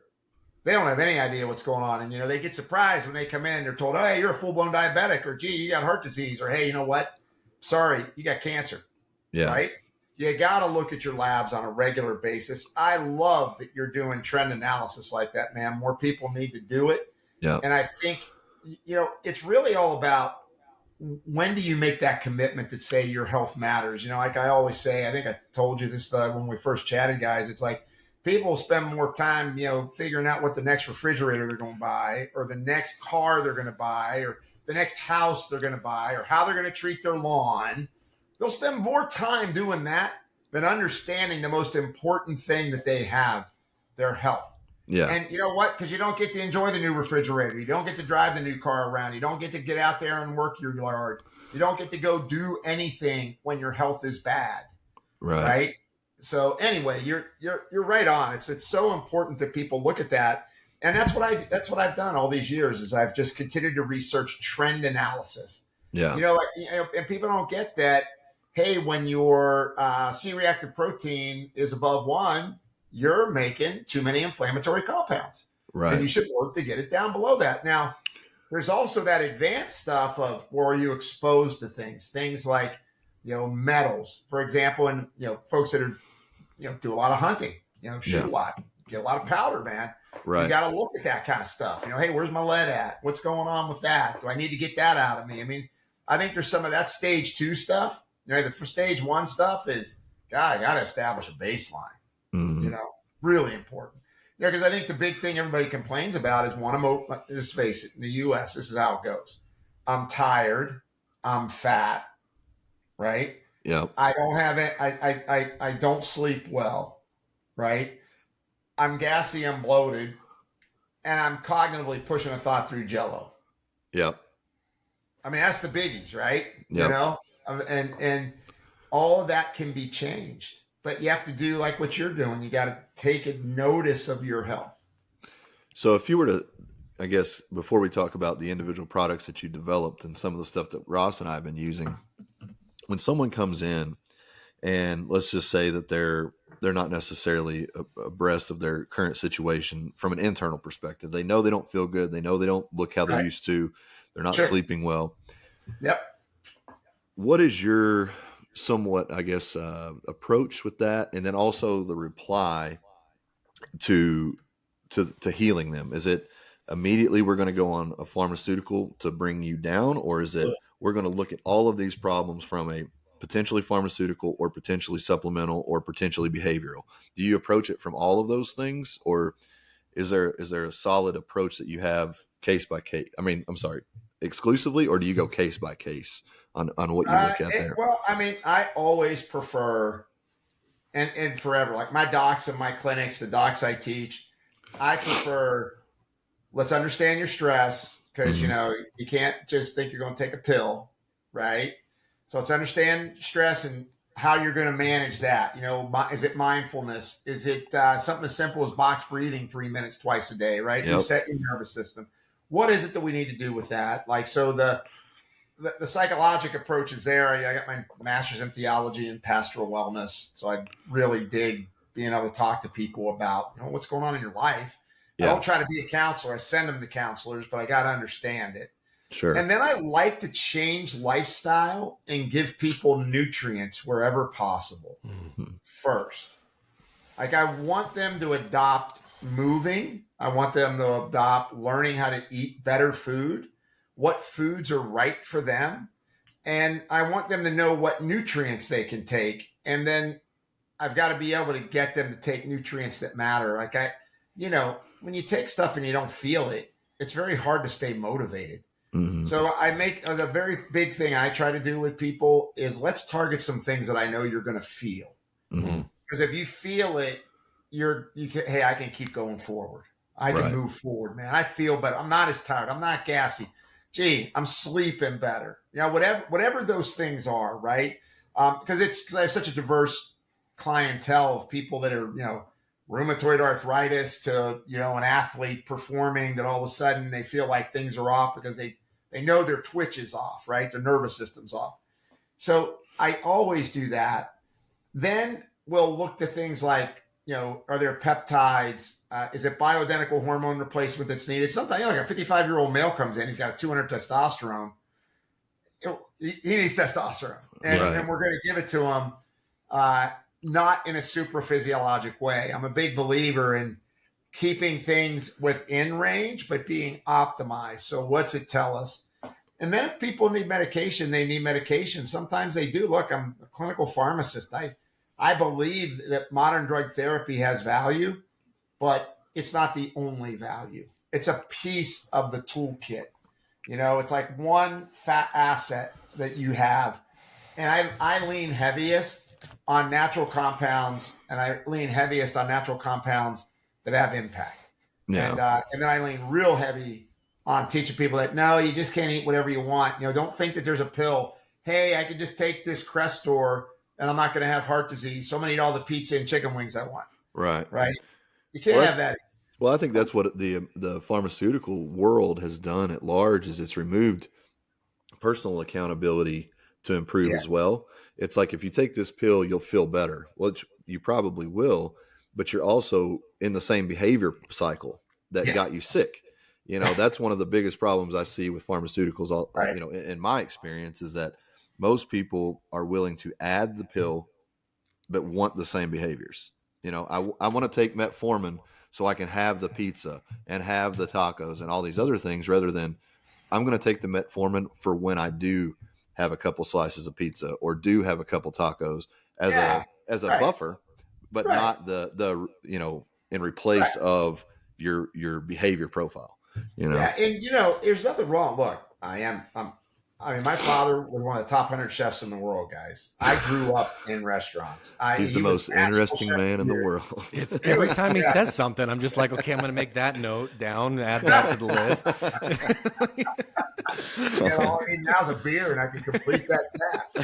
They don't have any idea what's going on. And, they get surprised when they come in. They're told, oh, hey, you're a full-blown diabetic, or, gee, you got heart disease, or, hey, you know what? Sorry, you got cancer. Yeah. Right? You got to look at your labs on a regular basis. I love that you're doing trend analysis like that, man. More people need to do it. Yeah. And I think, it's really all about, when do you make that commitment that say your health matters? Like I always say, I think I told you this when we first chatted, guys. It's like people spend more time, figuring out what the next refrigerator they're going to buy, or the next car they're going to buy, or the next house they're going to buy, or how they're going to treat their lawn. They'll spend more time doing that than understanding the most important thing that they have, their health. Yeah. And you know what? Because you don't get to enjoy the new refrigerator. You don't get to drive the new car around. You don't get to get out there and work your yard. You don't get to go do anything when your health is bad. Right. So anyway, you're right on. It's so important that people look at that. And that's what I've done all these years is I've just continued to research trend analysis. Yeah. And people don't get that. Hey, when your C-reactive protein is above 1, you're making too many inflammatory compounds. Right. And you should work to get it down below that. Now, there's also that advanced stuff of where are you exposed to things like, metals, for example, and, folks that are, do a lot of hunting, shoot a lot, get a lot of powder, man. Right. You got to look at that kind of stuff. Hey, where's my lead at? What's going on with that? Do I need to get that out of me? I mean, I think there's some of that stage 2 stuff. For stage 1 stuff is, God, I got to establish a baseline, Mm-hmm. Really important. Because I think the big thing everybody complains about is just face it, in the U.S., this is how it goes. I'm tired. I'm fat, right? Yep. I don't have it. I don't sleep well, right? I'm gassy, I'm bloated, and I'm cognitively pushing a thought through jello. Yep. I mean, that's the biggies, right? Yep. And all of that can be changed. But you have to do like what you're doing. You got to take a notice of your health. So if you were to, I guess, before we talk about the individual products that you developed and some of the stuff that Ross and I have been using, when someone comes in and let's just say that they're not necessarily abreast of their current situation from an internal perspective. They know they don't feel good. They know they don't look how they used to. They're not sleeping well. Yep. What is your somewhat, I guess, approach with that? And then also the reply to healing them. Is it immediately we're going to go on a pharmaceutical to bring you down? Or is it we're going to look at all of these problems from a potentially pharmaceutical or potentially supplemental or potentially behavioral? Do you approach it from all of those things? Or is there a solid approach that you have case by case? I mean, I'm sorry, exclusively, or do you go case by case on what you look at there? Well, I mean, I always prefer, and forever, like my docs and my clinics, the docs I teach, I prefer, let's understand your stress because, you can't just think you're going to take a pill, right? So let's understand stress and how you're going to manage that. Is it mindfulness? Is it something as simple as box breathing 3 minutes twice a day, right? Yep. Reset your nervous system. What is it that we need to do with that? Like, so the psychological approach is there. I got my master's in theology and pastoral wellness. So I really dig being able to talk to people about, what's going on in your life. Yeah. I don't try to be a counselor. I send them to counselors, but I got to understand it. Sure. And then I like to change lifestyle and give people nutrients wherever possible first. Like I want them to adopt moving. I want them to adopt learning how to eat better food, what foods are right for them. And I want them to know what nutrients they can take. And then I've got to be able to get them to take nutrients that matter. Like when you take stuff and you don't feel it, it's very hard to stay motivated. Mm-hmm. So I make the very big thing I try to do with people is let's target some things that I know you're going to feel. Mm-hmm. Because if you feel it, hey, I can keep going forward. I can move forward, man. I feel better. I'm not as tired. I'm not gassy. Gee, I'm sleeping better. Whatever those things are, right? Because I have such a diverse clientele of people that are, rheumatoid arthritis to, an athlete performing that all of a sudden they feel like things are off because they know their twitch is off, right? Their nervous system's off. So I always do that. Then we'll look to things like, are there peptides? Is it bioidentical hormone replacement that's needed? Sometimes, like a 55-year-old male comes in, he's got a 200 testosterone. He needs testosterone. And we're going to give it to him, not in a super physiologic way. I'm a big believer in keeping things within range, but being optimized. So what's it tell us? And then if people need medication, they need medication. Sometimes they do. Look, I'm a clinical pharmacist. I believe that modern drug therapy has value, but it's not the only value. It's a piece of the toolkit. It's like one fat asset that you have. And I lean heaviest on natural compounds, and I lean heaviest on natural compounds that have impact. Yeah. And then I lean real heavy on teaching people that, no, you just can't eat whatever you want. Don't think that there's a pill. Hey, I could just take this Crestor and I'm not going to have heart disease. So I'm going to eat all the pizza and chicken wings I want. Right. Right. You can't have that. Well, I think that's what the pharmaceutical world has done at large is it's removed personal accountability to improve as well. It's like, if you take this pill, you'll feel better. Well, you probably will, but you're also in the same behavior cycle that got you sick. That's one of the biggest problems I see with pharmaceuticals. In my experience, is that most people are willing to add the pill, but want the same behaviors. I want to take metformin so I can have the pizza and have the tacos and all these other things, rather than I'm going to take the metformin for when I do have a couple slices of pizza or do have a couple tacos as a buffer, but not the in replace of your behavior profile. Yeah, and there's nothing wrong. Look, my father was one of the top 100 chefs in the world, guys. I grew up in restaurants. He's the most interesting man in the world. It's every time he says something, I'm just like, okay, I'm going to make that note down, add that to the list. Now's a beer and I can complete that task.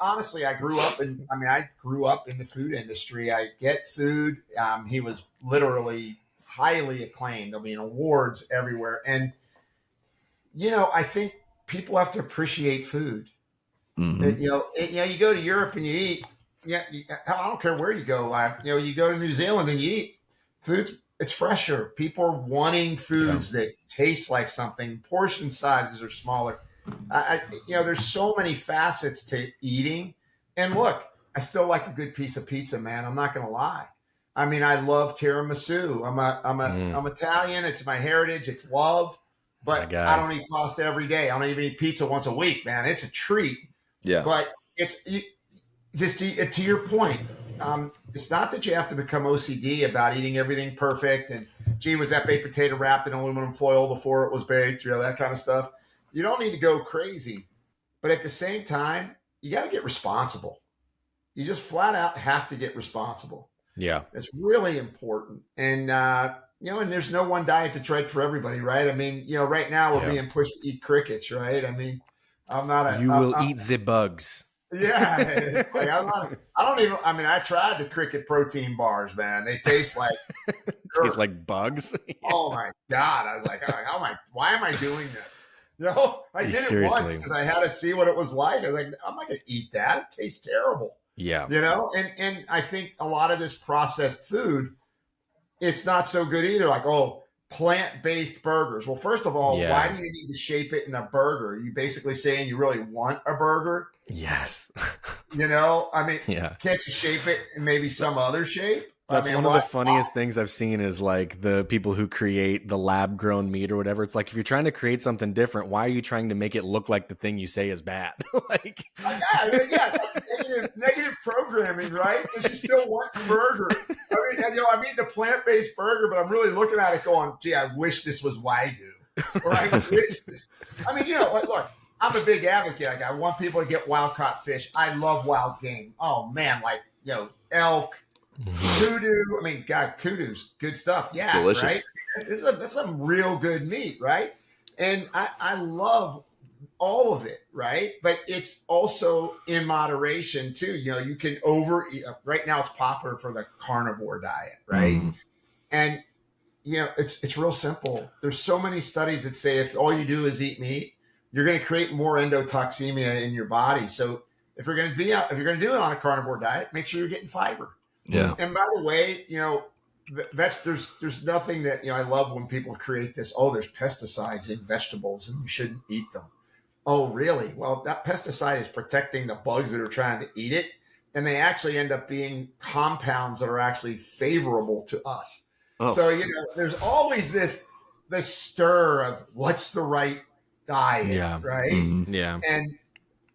Honestly, I grew up in the food industry. I get food. He was literally highly acclaimed. Awards everywhere. And, I think people have to appreciate food. Mm-hmm. You go to Europe and you eat. I don't care where you go. You go to New Zealand and you eat food. It's fresher. People are wanting foods that taste like something. Portion sizes are smaller. There's so many facets to eating. And look, I still like a good piece of pizza, man. I'm not going to lie. I love tiramisu. I'm Italian. It's my heritage. It's love. But I don't eat pasta every day. I don't even eat pizza once a week, man. It's a treat. Yeah. But just to your point, it's not that you have to become OCD about eating everything perfect. And gee, was that baked potato wrapped in aluminum foil before it was baked? That kind of stuff. You don't need to go crazy. But at the same time, you got to get responsible. You just flat out have to get responsible. Yeah. It's really important. And, and there's no one diet that's right for everybody, right? Right now we're being pushed to eat crickets, right? I'm not You will eat the bugs. Yeah. It's like, I tried the cricket protein bars, man. They taste like taste like bugs. Oh my God. I was like, why am I doing this? I did it once because I had to see what it was like. I was like, I'm not going to eat that. It tastes terrible. Yeah. And I think a lot of this processed food, it's not so good either. Like, plant-based burgers. Well, first of all, why do you need to shape it in a burger? Are you basically saying you really want a burger? Yes. Can't you shape it in maybe some other shape? That's one of the funniest things I've seen is like the people who create the lab grown meat or whatever. It's like, if you're trying to create something different, why are you trying to make it look like the thing you say is bad? Negative programming, right? Because you still want the burger. I'm eating a plant-based burger, but I'm really looking at it going, gee, I wish this was Wagyu. Or I wish this. Look, I'm a big advocate. Like, I want people to get wild-caught fish. I love wild game. Oh, man, elk. Kudu, God, kudu's good stuff. Yeah, delicious. Right? That's some real good meat, right? And I love all of it, right? But it's also in moderation too. You can overeat. Right now, it's popular for the carnivore diet, right? And it's real simple. There's so many studies that say if all you do is eat meat, you're going to create more endotoxemia in your body. So if you're going to do it on a carnivore diet, make sure you're getting fiber. Yeah. And by the way, there's nothing that, I love when people create this, there's pesticides in vegetables and you shouldn't eat them. Oh, really? Well, that pesticide is protecting the bugs that are trying to eat it. And they actually end up being compounds that are actually favorable to us. Oh. So, there's always this stir of what's the right diet, right? Mm-hmm. Yeah. And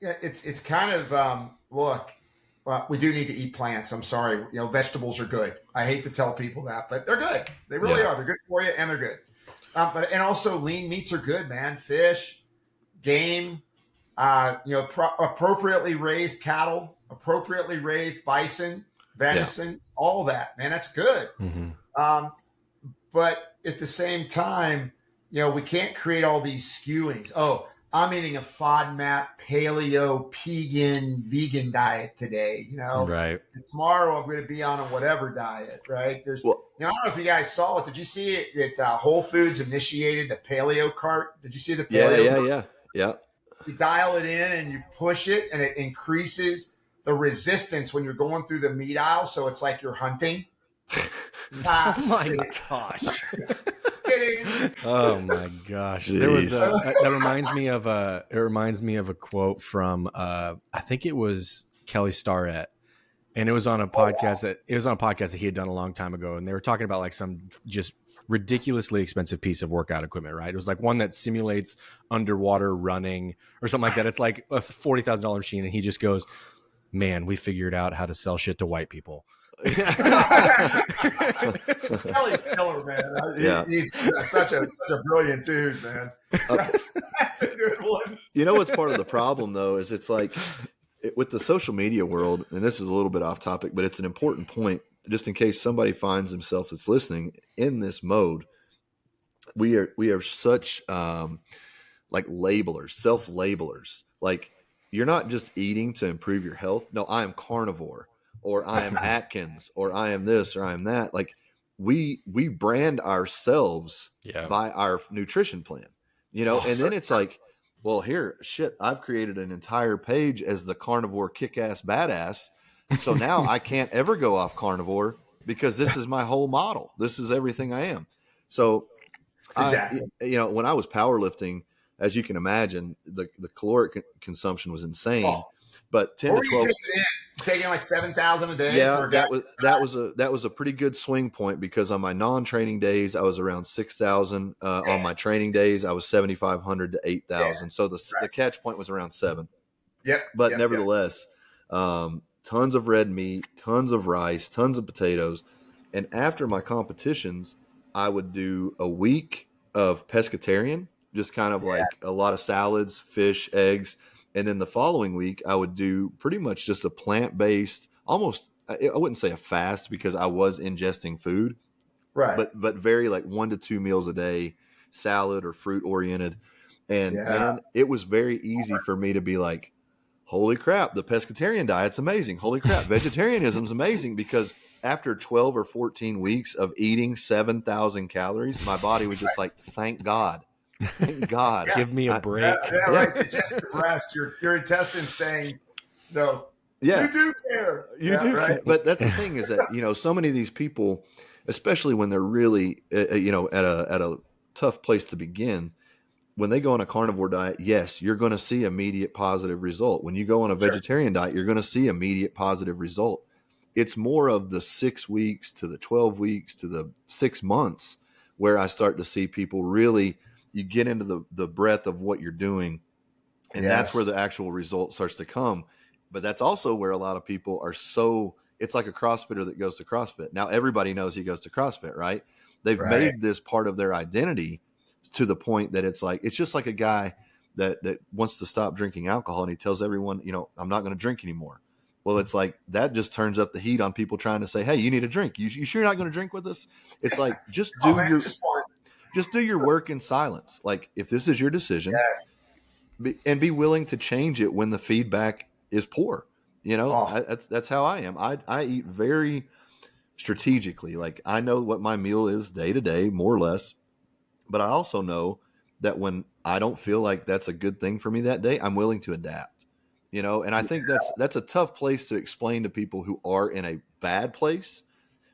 it's kind of, look, we do need to eat plants. I'm sorry. Vegetables are good. I hate to tell people that, but they're good. They really are. They're good for you and they're good. And also lean meats are good, man. Fish, game, appropriately raised cattle, appropriately raised bison, venison, all that, man. That's good. Mm-hmm. But at the same time, we can't create all these skewings. Oh, I'm eating a FODMAP, paleo, pagan, vegan diet today. Right. And tomorrow I'm going to be on a whatever diet, right? Well, I don't know if you guys saw it. Did you see it that Whole Foods initiated the paleo cart? Did you see the paleo cart? yeah. You dial it in and you push it, and it increases the resistance when you're going through the meat aisle. So it's like you're hunting. Oh my gosh. Kidding. Oh my gosh. Jeez. There was that reminds me of a quote from I think it was Kelly Starrett, and it was on a podcast that he had done a long time ago, and they were talking about like some just ridiculously expensive piece of workout equipment, right? It was like one that simulates underwater running or something like that. It's like a $40,000 machine, and he just goes, "Man, we figured out how to sell shit to white people." Kelly's killer, man. He's such a brilliant dude, man. That's a good one. You know what's part of the problem though is it's like with the social media world, and this is a little bit off topic, but it's an important point just in case somebody finds themselves that's listening in this mode. We are such like labelers, self-labelers. Like you're not just eating to improve your health. No, I am carnivore, or I am Atkins, or I am this, or I am that. Like we brand ourselves by our nutrition plan, and then it's like, well, here, shit, I've created an entire page as the carnivore kick-ass badass. So now I can't ever go off carnivore because this is my whole model. This is everything I am. So exactly. When I was powerlifting, as you can imagine, the caloric consumption was insane. But 10 to 12, taking like 7,000 a day. Yeah, that was a pretty good swing point because on my non-training days I was around 6,000. On my training days I was 7,500 to 8,000. So the catch point was around 7. But nevertheless, tons of red meat, tons of rice, tons of potatoes, and after my competitions, I would do a week of pescatarian, just kind of like a lot of salads, fish, eggs. And then the following week, I would do pretty much just a plant-based, almost, I wouldn't say a fast because I was ingesting food, right? But very like 1 to 2 meals a day, salad or fruit oriented. And man, it was very easy for me to be like, holy crap, the pescatarian diet's amazing. Holy crap, vegetarianism's amazing, because after 12 or 14 weeks of eating 7,000 calories, my body was just like, thank God. Thank God. Give me a break. Right. Digestive rest. Your intestines saying, no, you do care. You do care. But that's the thing is that, so many of these people, especially when they're really, at a tough place to begin, when they go on a carnivore diet, yes, you're going to see immediate positive result. When you go on a vegetarian diet, you're going to see immediate positive result. It's more of the 6 weeks to the 12 weeks to the 6 months where I start to see people really, you get into the breadth of what you're doing, and that's where the actual result starts to come. But that's also where a lot of people are it's like a CrossFitter that goes to CrossFit. Now everybody knows he goes to CrossFit, right? They've made this part of their identity to the point that it's just like a guy that wants to stop drinking alcohol, and he tells everyone, I'm not going to drink anymore. Well, it's like that just turns up the heat on people trying to say, hey, you need a drink. You sure you're not going to drink with us? It's like, just do your work in silence. Like, if this is your decision, and be willing to change it when the feedback is poor. That's how I am. I eat very strategically. Like, I know what my meal is day to day, more or less. But I also know that when I don't feel like that's a good thing for me that day, I'm willing to adapt. And I think that's a tough place to explain to people who are in a bad place,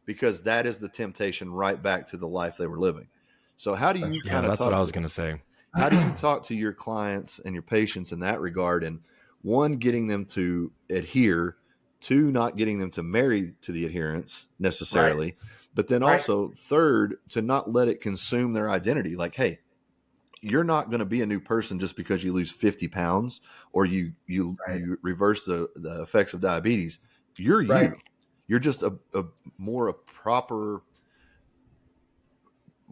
because that is the temptation right back to the life they were living. So how do you that's what I was going to say. How do you talk to your clients and your patients in that regard? And one, getting them to adhere, two, not getting them to marry to the adherence necessarily, but then also third, to not let it consume their identity. Like, hey, you're not going to be a new person just because you lose 50 pounds or you reverse the effects of diabetes. You're you. You're just a proper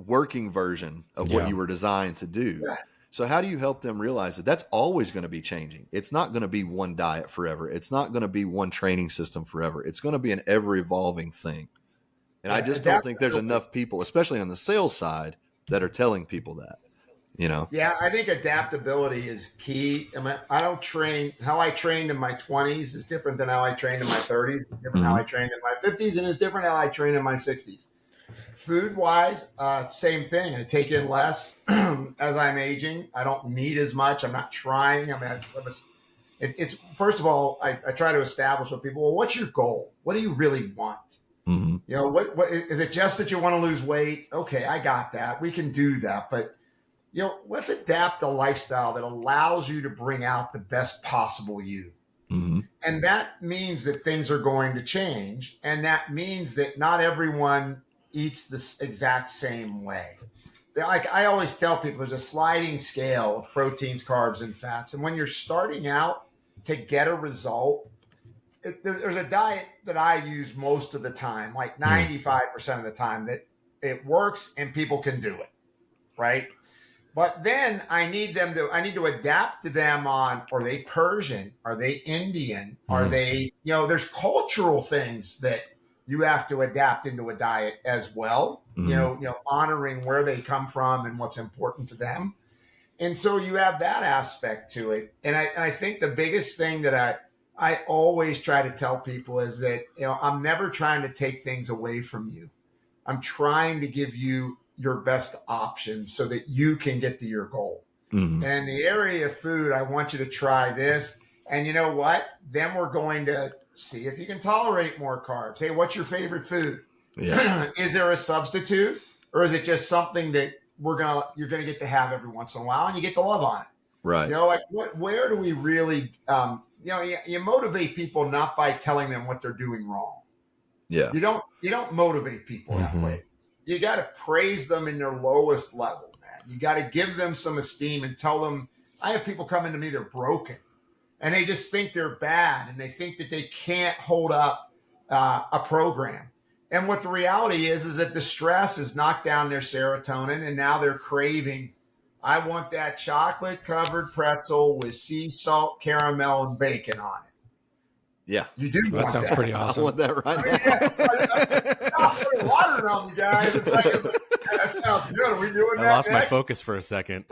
working version of what you were designed to do. So how do you help them realize that that's always going to be changing? It's not going to be one diet forever. It's not going to be one training system forever. It's going to be an ever evolving thing. And I just don't think there's enough people, especially on the sales side, that are telling people that. you know? Yeah, I think adaptability is key. I mean, I don't train. How I trained in my 20s is different than how I trained in my 30s. It's different how I trained in my 50s, and it's different how I train in my 60s. Food wise, same thing. I take in less as I'm aging. I don't need as much. I'm not trying. I mean, it's first of all, I try to establish with people. Well, what's your goal? What do you really want? You know, what is it? Just that you want to lose weight? Okay, I got that. We can do that, but you know, let's adapt a lifestyle that allows you to bring out the best possible you. And that means that things are going to change. And that means that not everyone eats the exact same way. Like I always tell people, there's a sliding scale of proteins, carbs, and fats. And when you're starting out to get a result, there's a diet that I use most of the time, like 95% of the time, that it works and people can do it, right? But then I need to adapt to them on, are they Persian? Are they Indian? Are they, you know, there's cultural things that you have to adapt into a diet as well, you know, honoring where they come from and what's important to them. And so you have that aspect to it. And I think the biggest thing that I always try to tell people is that, you know, I'm never trying to take things away from you. I'm trying to give you your best options so that you can get to your goal. And in the area of food, I want you to try this. And you know what? Then we're going to see if you can tolerate more carbs. Hey, what's your favorite food? Yeah. Is there a substitute, or is it just something that you're gonna get to have every once in a while and you get to love on it? Right. You know, like where do we really you know, you motivate people not by telling them what they're doing wrong. Yeah. You don't motivate people that way. You got to praise them in their lowest level, man. You got to give them some esteem and tell them. I have people come into me, they're broken, and they just think they're bad, and they think that they can't hold up a program. And what the reality is that the stress has knocked down their serotonin, and now they're craving. I want that chocolate-covered pretzel with sea salt, caramel, and bacon on it. Yeah. You do. That sounds pretty awesome. I want that right now. I'm putting water on you guys. It's like, that sounds good. Are we doing that? I lost next? my focus for a second.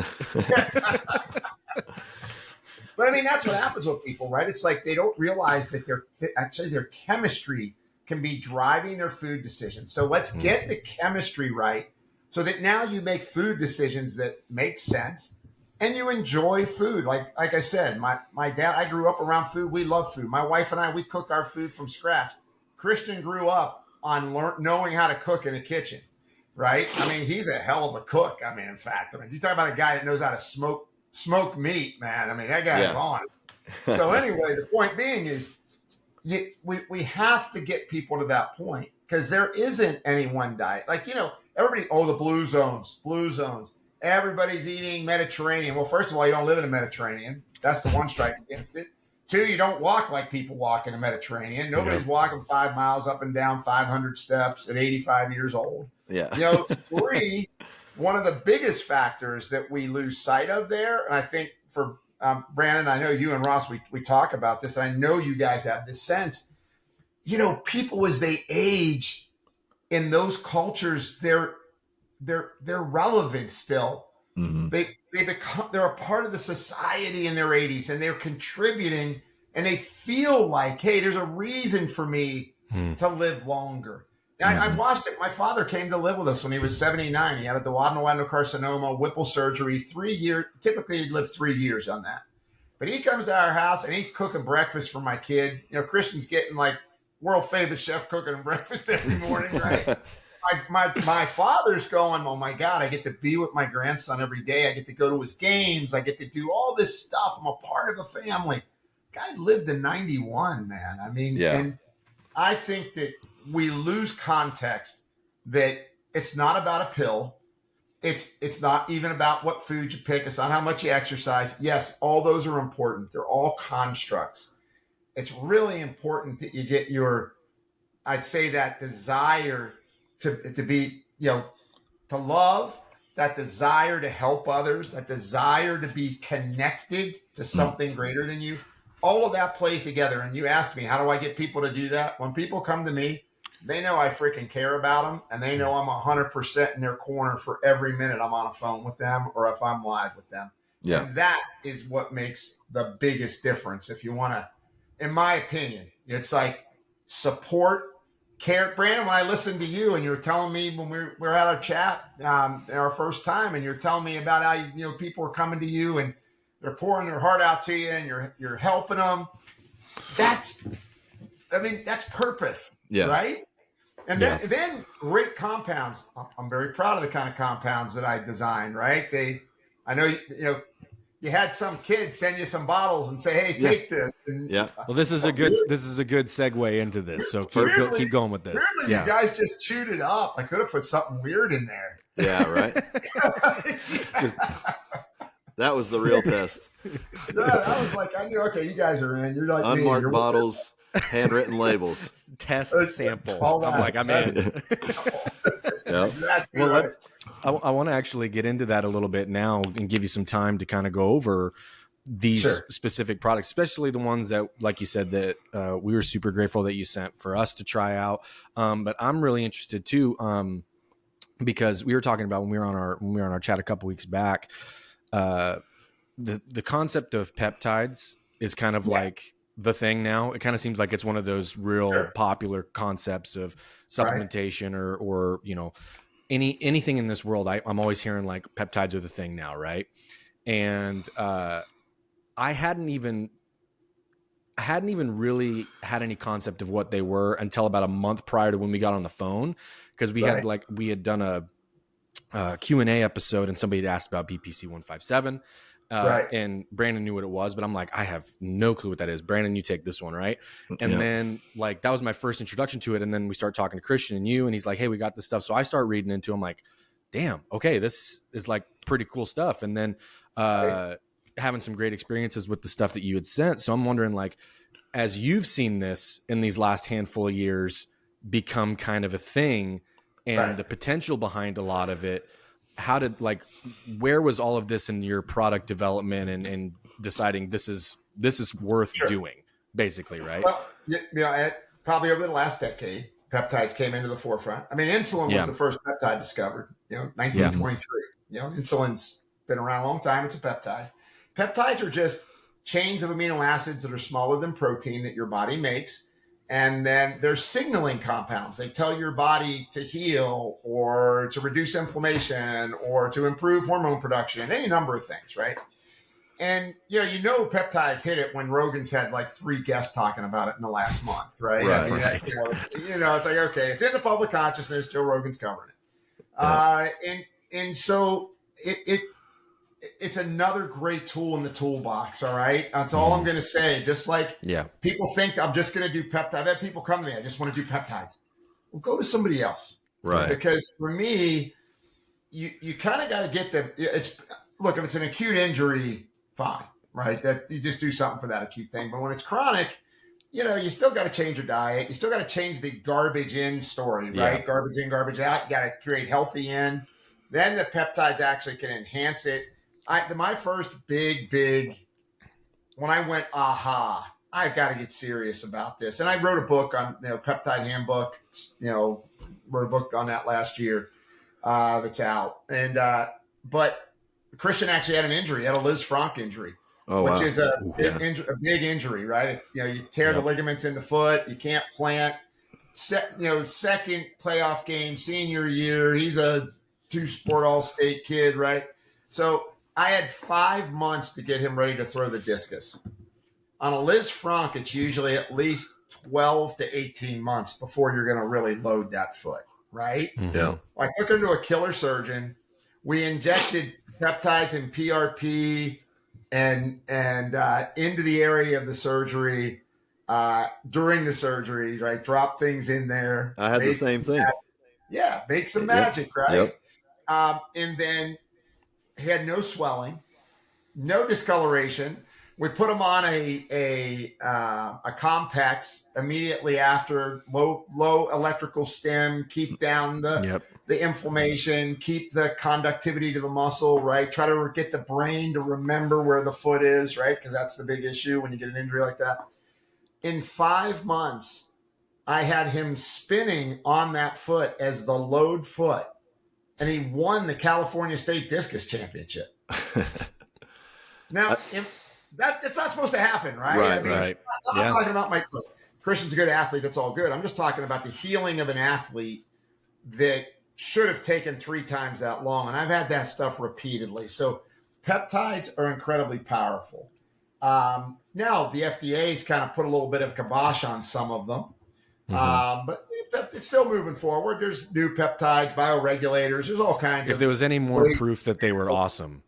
But I mean, that's what happens with people, right? It's like they don't realize that their chemistry can be driving their food decisions. So let's get the chemistry right so that now you make food decisions that make sense and you enjoy food. Like I said, my dad, I grew up around food. We love food. My wife and I, we cook our food from scratch. Christian grew up on knowing how to cook in a kitchen, right? I mean, he's a hell of a cook. I mean, in fact, you talk about a guy that knows how to smoke meat, man. I mean, that guy's on it. So anyway, the point being is we have to get people to that point because there isn't any one diet. Like, you know, everybody, the blue zones. Everybody's eating Mediterranean. Well, first of all, you don't live in the Mediterranean. That's the one strike against it. 2, you don't walk like people walk in the Mediterranean. Nobody's walking 5 miles up and down 500 steps at 85 years old. Yeah. You know, 3, one of the biggest factors that we lose sight of there, and I think for Brandon, I know you and Ross, we talk about this, and I know you guys have this sense. You know, people as they age in those cultures, they're relevant still. They're a part of the society in their 80s, and they're contributing, and they feel like, hey, there's a reason for me to live longer. I watched it. My father came to live with us when he was 79. He had a duodenal adenocarcinoma, Whipple surgery, 3 years. Typically, he'd live 3 years on that. But he comes to our house, and he's cooking breakfast for my kid. You know, Christian's getting like world famous chef cooking him breakfast every morning, right? My father's going, oh my God, I get to be with my grandson every day. I get to go to his games. I get to do all this stuff. I'm a part of a family. Guy lived to 91, man. I mean, and I think that we lose context that it's not about a pill. It's not even about what food you pick. It's not how much you exercise. Yes, all those are important. They're all constructs. It's really important that you get I'd say that desire to be, you know, to love, that desire to help others, that desire to be connected to something greater than you. All of that plays together. And you asked me, how do I get people to do that? When people come to me, they know I freaking care about them, and they know I'm 100% in their corner for every minute I'm on a phone with them or if I'm live with them. Yeah. And that is what makes the biggest difference. If you want to, in my opinion, it's like support, care. Brandon, when I listened to you and you were telling me when we were at our chat our first time, and you're telling me about how people are coming to you and they're pouring their heart out to you, and you're helping them. That's purpose, right? And then great compounds. I'm very proud of the kind of compounds that I designed, right? I know you had some kid send you some bottles and say, "Hey, take this." And well, this is a good segue into this. So keep going with this. You guys just chewed it up. I could have put something weird in there. Yeah, right. That was the real test. No, that was like, I knew, okay, you guys are in. You're like unmarked me. bottles, handwritten labels, test sample. I'm like, I'm in. Exactly well, right. I want to actually get into that a little bit now and give you some time to kind of go over these specific products, especially the ones that, like you said, that we were super grateful that you sent for us to try out. But I'm really interested too, because we were talking about when we were on our chat a couple weeks back. The concept of peptides is kind of like the thing now. It kind of seems like it's one of those real popular concepts of supplementation or anything in this world. I'm always hearing like peptides are the thing now, right? And I hadn't even really had any concept of what they were until about a month prior to when we got on the phone, because we had done a Q&A episode and somebody had asked about BPC 157. And Brandon knew what it was, but I'm like, I have no clue what that is. Brandon, you take this one, right? And then like, that was my first introduction to it. And then we start talking to Christian and you, and he's like, hey, we got this stuff. So I start reading into him like, damn, okay, this is like pretty cool stuff. And then having some great experiences with the stuff that you had sent. So I'm wondering, like, as you've seen this in these last handful of years become kind of a thing and the potential behind a lot of it, where was all of this in your product development and deciding this is worth doing, basically, right? Well, probably over the last decade, peptides came into the forefront. I mean, insulin was the first peptide discovered, 1923. Insulin's been around a long time. It's a peptide. Peptides are just chains of amino acids that are smaller than protein that your body makes. And then there's signaling compounds. They tell your body to heal or to reduce inflammation or to improve hormone production, any number of things, right? And, peptides hit it when Rogan's had like 3 guests talking about it in the last month, right? It's like, okay, it's in the public consciousness. Joe Rogan's covering it. And so it's another great tool in the toolbox. All right. That's all I'm going to say. Just like people think I'm just going to do peptides. I've had people come to me, I just want to do peptides. Well, go to somebody else. Right. Because for me, you kind of got to get if it's an acute injury, fine. Right. That you just do something for that acute thing. But when it's chronic, you still got to change your diet. You still got to change the garbage in story, right? Garbage in, garbage out. You got to create healthy in. Then the peptides actually can enhance it. My first big, when I went, I've got to get serious about this. And I wrote a book on, peptide handbook, wrote a book on that last year that's out. And, but Christian actually had an injury, had a Liz Frank injury, which is a big injury, right? You tear the ligaments in the foot, you can't plant. Second playoff game, senior year, he's a 2-sport all-state kid, right? So I had 5 months to get him ready to throw the discus. On a Liz Frank, it's usually at least 12 to 18 months before you're going to really load that foot, right? Yeah. I took him to a killer surgeon. We injected peptides and PRP and into the area of the surgery during the surgery, right? Drop things in there. I had the same thing. Make some magic, right? Yep. And then he had no swelling, no discoloration. We put him on a complex immediately after, low electrical stim, keep down the inflammation, keep the conductivity to the muscle, right? Try to get the brain to remember where the foot is, right? Because that's the big issue when you get an injury like that. In 5 months, I had him spinning on that foot as the load foot, and he won the California State Discus Championship. Now, that's not supposed to happen, right? Right, I mean, right. I'm not talking about Christian's a good athlete. That's all good. I'm just talking about the healing of an athlete that should have taken 3 times that long. And I've had that stuff repeatedly. So peptides are incredibly powerful. Now, the FDA's kind of put a little bit of kibosh on some of them. But it's still moving forward. There's new peptides, bioregulators. There's all kinds of. If there was any more proof that they were awesome.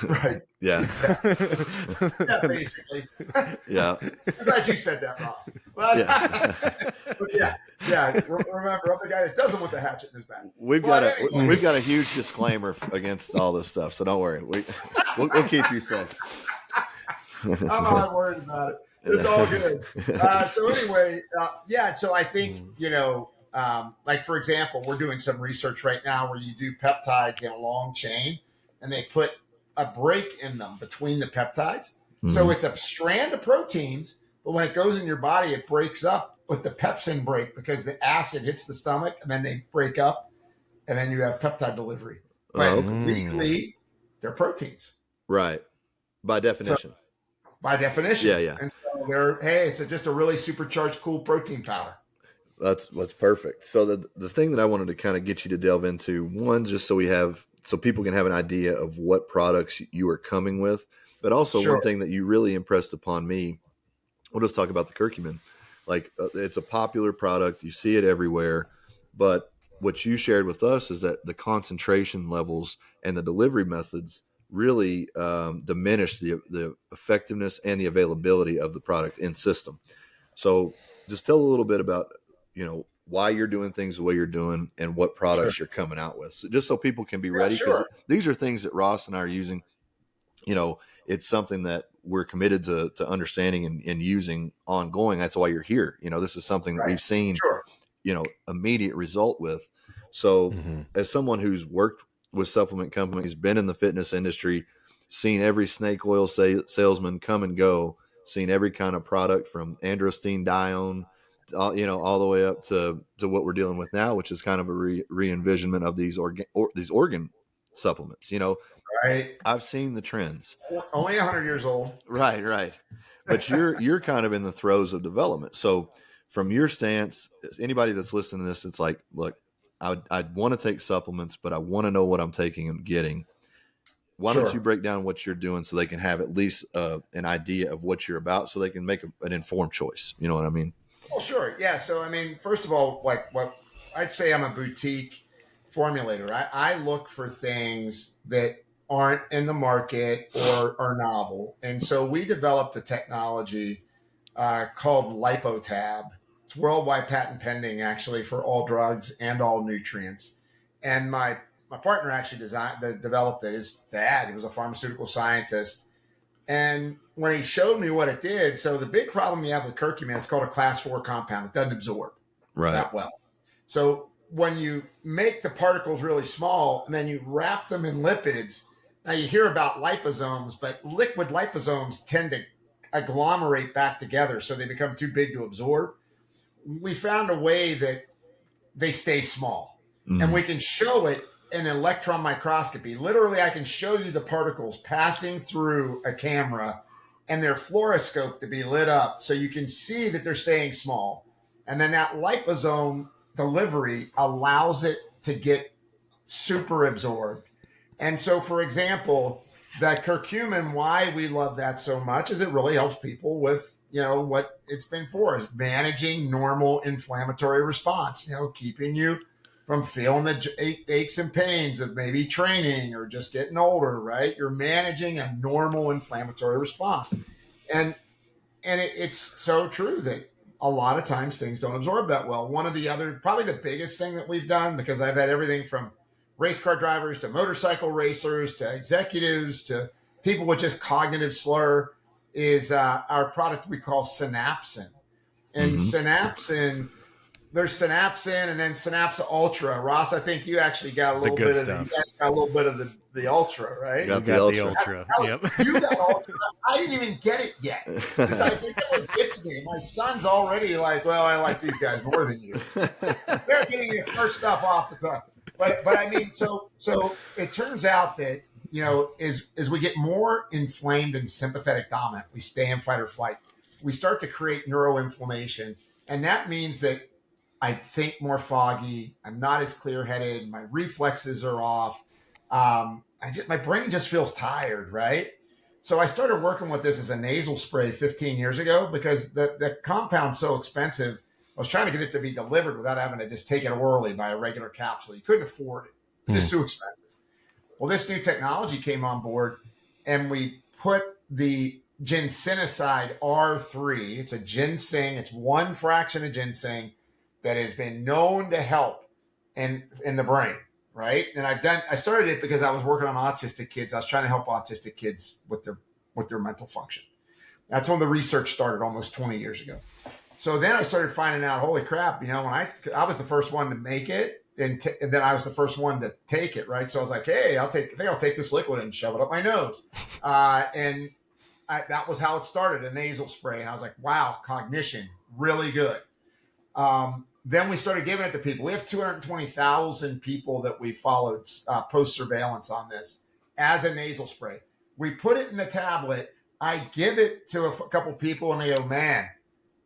Right. Yeah. Yeah, basically. Yeah. I'm glad you said that, Ross. But yeah. Remember, I'm the guy that doesn't want the hatchet in his back. We've got a huge disclaimer against all this stuff, so don't worry. We'll keep you safe. I'm not worried about it. It's all good. So anyway, so I think, like, for example, we're doing some research right now where you do peptides in a long chain and they put a break in them between the peptides. Mm-hmm. So it's a strand of proteins, but when it goes in your body, it breaks up with the pepsin break because the acid hits the stomach and then they break up and then you have peptide delivery. But legally, they're proteins. Right. By definition. By definition. Yeah. And so it's just a really supercharged, cool protein powder. That's perfect. So the thing that I wanted to kind of get you to delve into, one, just so people can have an idea of what products you are coming with, but also one thing that you really impressed upon me, we'll just talk about the curcumin. Like it's a popular product. You see it everywhere, but what you shared with us is that the concentration levels and the delivery methods really diminish the effectiveness and the availability of the product in system. So just tell a little bit about, why you're doing things the way you're doing and what products you're coming out with. So just so people can be ready, because these are things that Ross and I are using. It's something that we're committed to understanding and using ongoing. That's why you're here. This is something that we've seen, immediate result with. So as someone who's worked with supplement companies, been in the fitness industry, seen every snake oil salesman come and go, seen every kind of product from androstenedione, all the way up to what we're dealing with now, which is kind of a re-envisionment of these organ supplements. Right. I've seen the trends. Only 100 years old. Right. But you're kind of in the throes of development. So from your stance, anybody that's listening to this, it's like, look, I'd want to take supplements, but I want to know what I'm taking and getting. Why don't you break down what you're doing so they can have at least an idea of what you're about so they can make an informed choice? You know what I mean? Well, sure. Yeah. So, first of all, like what I'd say, I'm a boutique formulator. I look for things that aren't in the market or are novel. And so we developed a technology called LipoTab. It's worldwide patent pending, actually, for all drugs and all nutrients. And my partner actually developed it. His dad, he was a pharmaceutical scientist. And when he showed me what it did, so the big problem you have with curcumin, it's called a class 4 compound. It doesn't absorb that well. So when you make the particles really small and then you wrap them in lipids, now you hear about liposomes, but liquid liposomes tend to agglomerate back together, so they become too big to absorb. We found a way that they stay small, and we can show it in electron microscopy. Literally, I can show you the particles passing through a camera and their fluoroscope to be lit up so you can see that they're staying small. And then that liposome delivery allows it to get super absorbed. And so, for example, that curcumin, why we love that so much is it really helps people with, what it's been for, is managing normal inflammatory response, keeping you from feeling the aches and pains of maybe training or just getting older, right? You're managing a normal inflammatory response. And it's so true that a lot of times things don't absorb that well. One of the other, probably the biggest thing that we've done, because I've had everything from race car drivers to motorcycle racers to executives to people with just cognitive slur, is our product we call Synapsin. And Synapsin there's Synapsin and then Synapse Ultra. Ross, I think you actually got a little good bit of stuff. You guys got a little bit of the Ultra, right? Got We got the Ultra. Yep. You got Ultra. I didn't even get it yet. Because I think that's what gets me. My son's already like, well, I like these guys more than you. They're getting the first stuff off the top. But I mean, so it turns out that, you know, as we get more inflamed and sympathetic dominant, we stay in fight or flight. We start to create neuroinflammation. And that means that I think more foggy. I'm not as clear-headed. My reflexes are off. My brain just feels tired, right? So I started working with this as a nasal spray 15 years ago because the compound's so expensive. I was trying to get it to be delivered without having to just take it orally by a regular capsule. You couldn't afford it. It's too expensive. Well, this new technology came on board, and we put the ginsenoside R3. It's a ginseng. It's one fraction of ginseng that has been known to help in the brain, right? And I started it because I was working on autistic kids. I was trying to help autistic kids with their mental function. That's when the research started almost 20 years ago. So then I started finding out, holy crap, you know, when I was the first one to make it, and then I was the first one to take it, right? So I was like, hey, I think I'll take this liquid and shove it up my nose. That was how it started, a nasal spray. And I was like, wow, cognition, really good. Then we started giving it to people. We have 220,000 people that we followed post-surveillance on this as a nasal spray. We put it in a tablet. I give it to a couple people, and they go, man,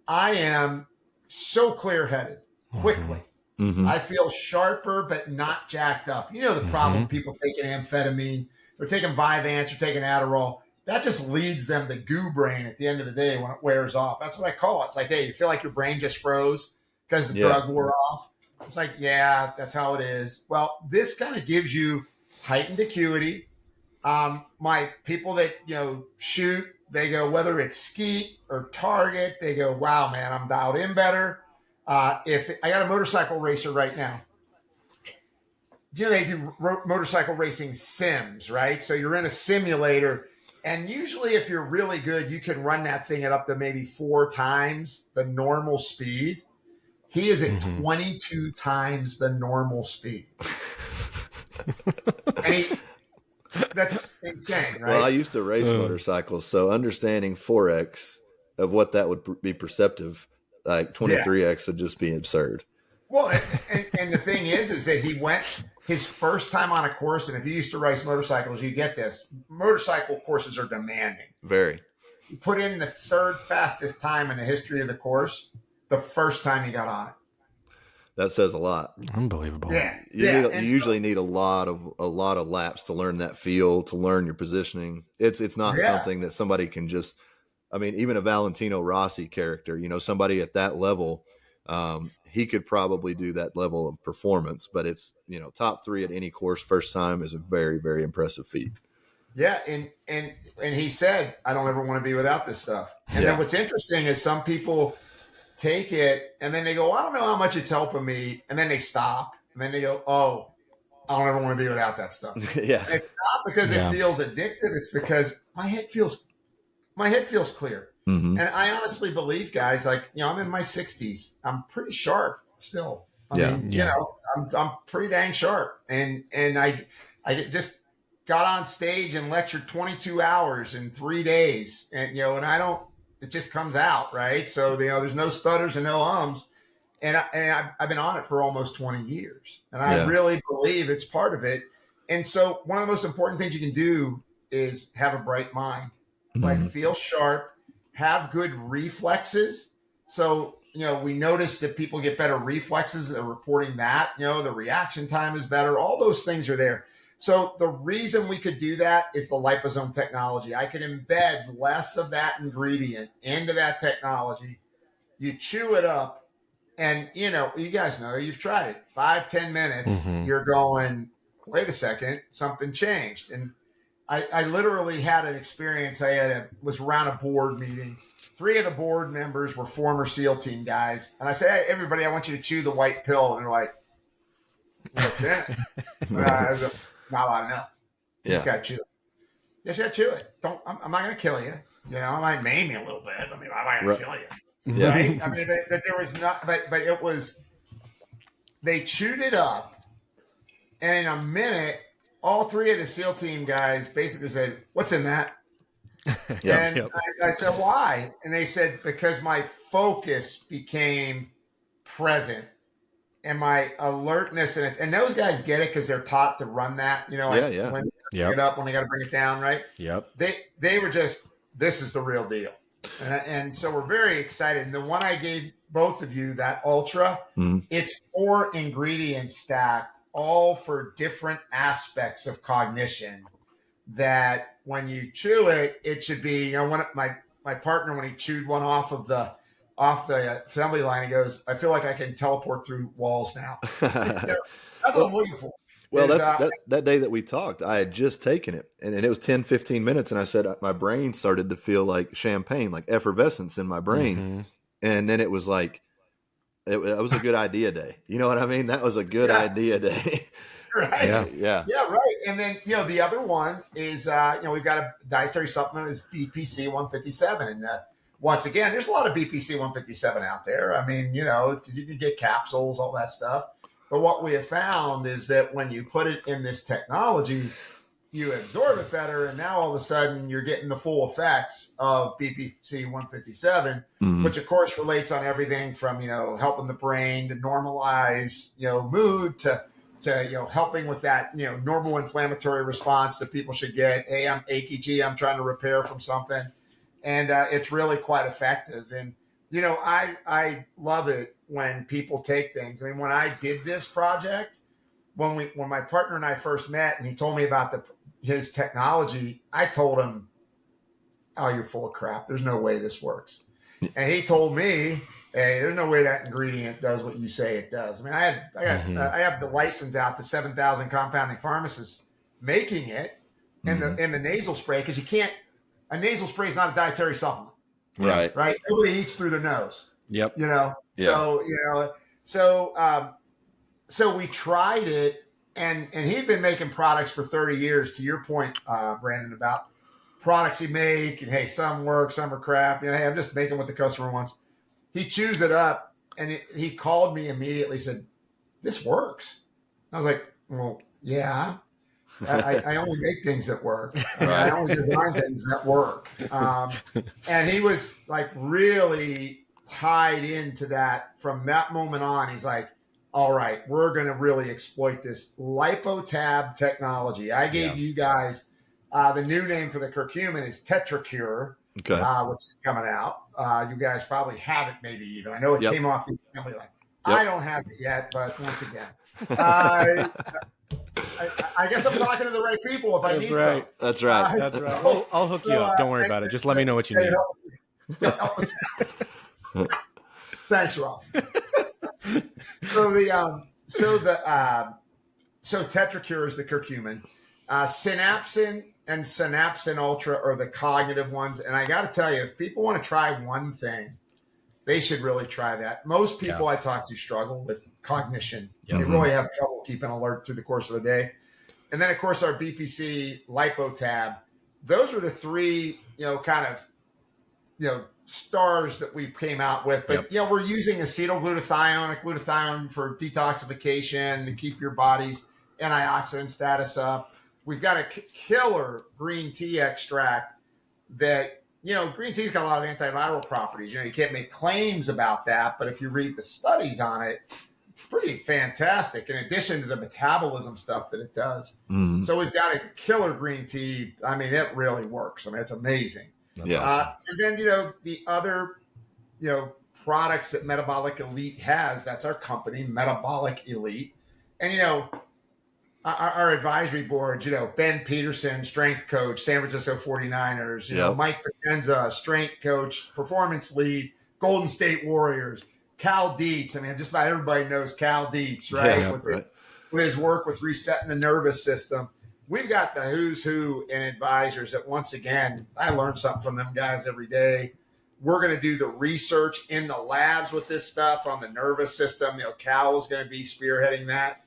I am so clear-headed quickly. Mm-hmm. I feel sharper, but not jacked up. You know the problem with people taking amphetamine. They're taking Vyvanse, they're taking Adderall. That just leads them to goo brain at the end of the day when it wears off. That's what I call it. It's like, hey, you feel like your brain just froze because the drug wore off. It's like, yeah, that's how it is. Well, this kind of gives you heightened acuity. My people that, you know, shoot, they go, whether it's skeet or target, they go, wow, man, I'm dialed in better. If I got a motorcycle racer right now, you know, they do motorcycle racing sims, right? So you're in a simulator, and usually if you're really good, you can run that thing at up to maybe 4 times the normal speed. He is at 22 times the normal speed. And that's insane, right? Well, I used to race motorcycles, so understanding 4x of what that would be perceptive, like 23x would just be absurd. Well, and the thing is that he went his first time on a course, and if you used to race motorcycles, you get this. Motorcycle courses are demanding. Very. He put in the 3rd fastest time in the history of the course the first time he got on it. That says a lot. Unbelievable. Yeah. You usually need a lot of laps to learn that feel, to learn your positioning. It's not something that somebody can just, I mean, even a Valentino Rossi character, you know, somebody at that level, he could probably do that level of performance, but it's, you know, top 3 at any course first time is a very, very impressive feat. Yeah. And he said, I don't ever want to be without this stuff. And then what's interesting is some people take it and then they go, I don't know how much it's helping me. And then they stop and then they go, oh, I don't ever want to be without that stuff. Yeah. And it's not because it feels addictive. It's because my head feels clear. Mm-hmm. And I honestly believe, guys, like, you know, I'm in my 60s. I'm pretty sharp still. I mean, you know, I'm pretty dang sharp. And I just got on stage and lectured 22 hours in 3 days. And, you know, and it just comes out, right? So, you know, there's no stutters and no ums. And I've been on it for almost 20 years. And I really believe it's part of it. And so one of the most important things you can do is have a bright mind, like feel sharp, have good reflexes. So, you know, we notice that people get better reflexes. They're reporting that, you know, the reaction time is better. All those things are there. So the reason we could do that is the liposome technology. I could embed less of that ingredient into that technology. You chew it up and, you know, you guys know, you've tried it 5-10 minutes. You're going, wait a second, something changed. And I literally had an experience. Was around a board meeting. 3 of the board members were former SEAL team guys. And I said, hey, everybody, I want you to chew the white pill. And they're like, what's in it? Not a lot of milk. You just got to chew it. Just got to chew it. I'm not going to kill you. You know, I might maim you a little bit. I mean, I'm not going to kill you. Yeah. Right? I mean, that there was not, but it was they chewed it up, and in a minute, all three of the SEAL team guys basically said, "What's in that?" Yeah. And I said, "Why?" And they said, "Because my focus became present and my alertness in it." And those guys get it because they're taught to run that, you know, like when they pick it up, when they got to bring it down, right? Yep. They were just, this is the real deal. And so we're very excited. And the one I gave both of you, that Ultra, it's 4 ingredients stacked, all for different aspects of cognition, that when you chew it, it should be, you know, one of my partner, when he chewed one off the assembly line, he goes, "I feel like I can teleport through walls now." You know, that's what I'm looking for. Well, that day that we talked, I had just taken it, and it was 10, 15 minutes, and I said my brain started to feel like champagne, like effervescence in my brain. And then it was like, it was a good idea day. You know what I mean? That was a good idea day. Right. Yeah, right. And then, you know, the other one is, you know, we've got a dietary supplement is BPC 157. And once again, there's a lot of BPC 157 out there. I mean, you know, you can get capsules, all that stuff. But what we have found is that when you put it in this technology, you absorb it better. And now all of a sudden you're getting the full effects of BPC 157, which of course relates on everything from, you know, helping the brain to normalize, you know, mood to, you know, helping with that, you know, normal inflammatory response that people should get. Hey, I'm achy, gee, I'm trying to repair from something. And it's really quite effective. And, you know, I love it when people take things. I mean, when I did this project, when my partner and I first met and he told me about his technology, I told him, "Oh, you're full of crap. There's no way this works." And he told me, "Hey, there's no way that ingredient does what you say it does." I mean, I have the license out to 7,000 compounding pharmacists making it in the nasal spray, because a nasal spray is not a dietary supplement. Right. Nobody eats through their nose. Yep. You know, so we tried it, and he'd been making products for 30 years, to your point, Brandon, about products he make, and hey, some work, some are crap. You know, hey, I'm just making what the customer wants. He chews it up, and he called me immediately, said, "This works." I was like, "Well, yeah. I only make things that work. I only design things that work." And he was like really tied into that from that moment on. He's like, "All right, we're going to really exploit this lipotab technology." I gave you guys the new name for the curcumin is TetraCure, which is coming out. You guys probably have it, maybe even. I know it came off the assembly line. I don't have it yet, but once again, I guess I'm talking to the right people if I need some. That's right. That's right. I'll hook you up. Don't worry about it. Just let me know what you need. Thanks, Ross. So TetraCure is the curcumin. Synapsin and Synapsin Ultra are the cognitive ones. And I got to tell you, if people want to try one thing, they should really try that. Most people I talk to struggle with cognition. They really have trouble keeping alert through the course of the day. And then, of course, our BPC LipoTab. Those were the three, you know, kind of, you know, stars that we came out with. But, you know, we're using glutathione for detoxification to keep your body's antioxidant status up. We've got a killer green tea extract that, you know, green tea's got a lot of antiviral properties. You know, you can't make claims about that, but if you read the studies on it, it's pretty fantastic, in addition to the metabolism stuff that it does. So we've got a killer green tea. I mean, it really works. I mean, it's amazing. Awesome. And then, you know, the other, you know, products that Metabolic Elite has, that's our company, Metabolic Elite. And, you know, our advisory boards, you know, Ben Peterson, strength coach, San Francisco 49ers, you know, Mike Potenza, strength coach, performance lead, Golden State Warriors, Cal Dietz. I mean, just about everybody knows Cal Dietz, right? With his work with resetting the nervous system. We've got the who's who in advisors that, once again, I learn something from them guys every day. We're going to do the research in the labs with this stuff on the nervous system. You know, Cal is going to be spearheading that.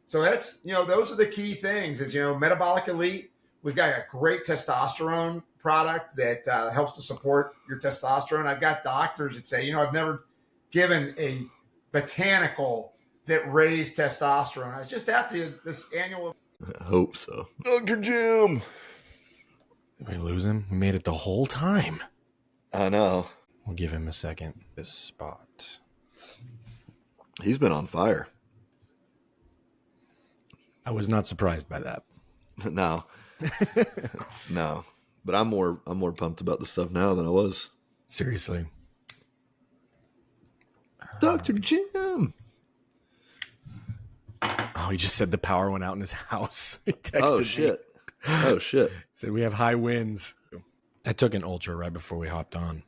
So that's, you know, those are the key things is, you know, Metabolic Elite. We've got a great testosterone product that helps to support your testosterone. I've got doctors that say, you know, I've never given a botanical that raise testosterone. I was just at this annual. I hope so. Dr. Jim. Did we lose him? We made it the whole time. I know. We'll give him a second. This spot. He's been on fire. I was not surprised by that. No. No. But I'm more pumped about the stuff now than I was. Seriously. Dr. Jim. Oh, he just said the power went out in his house. He texted Oh, me. shit. Oh, shit. Said we have high winds. I took an ultra right before we hopped on.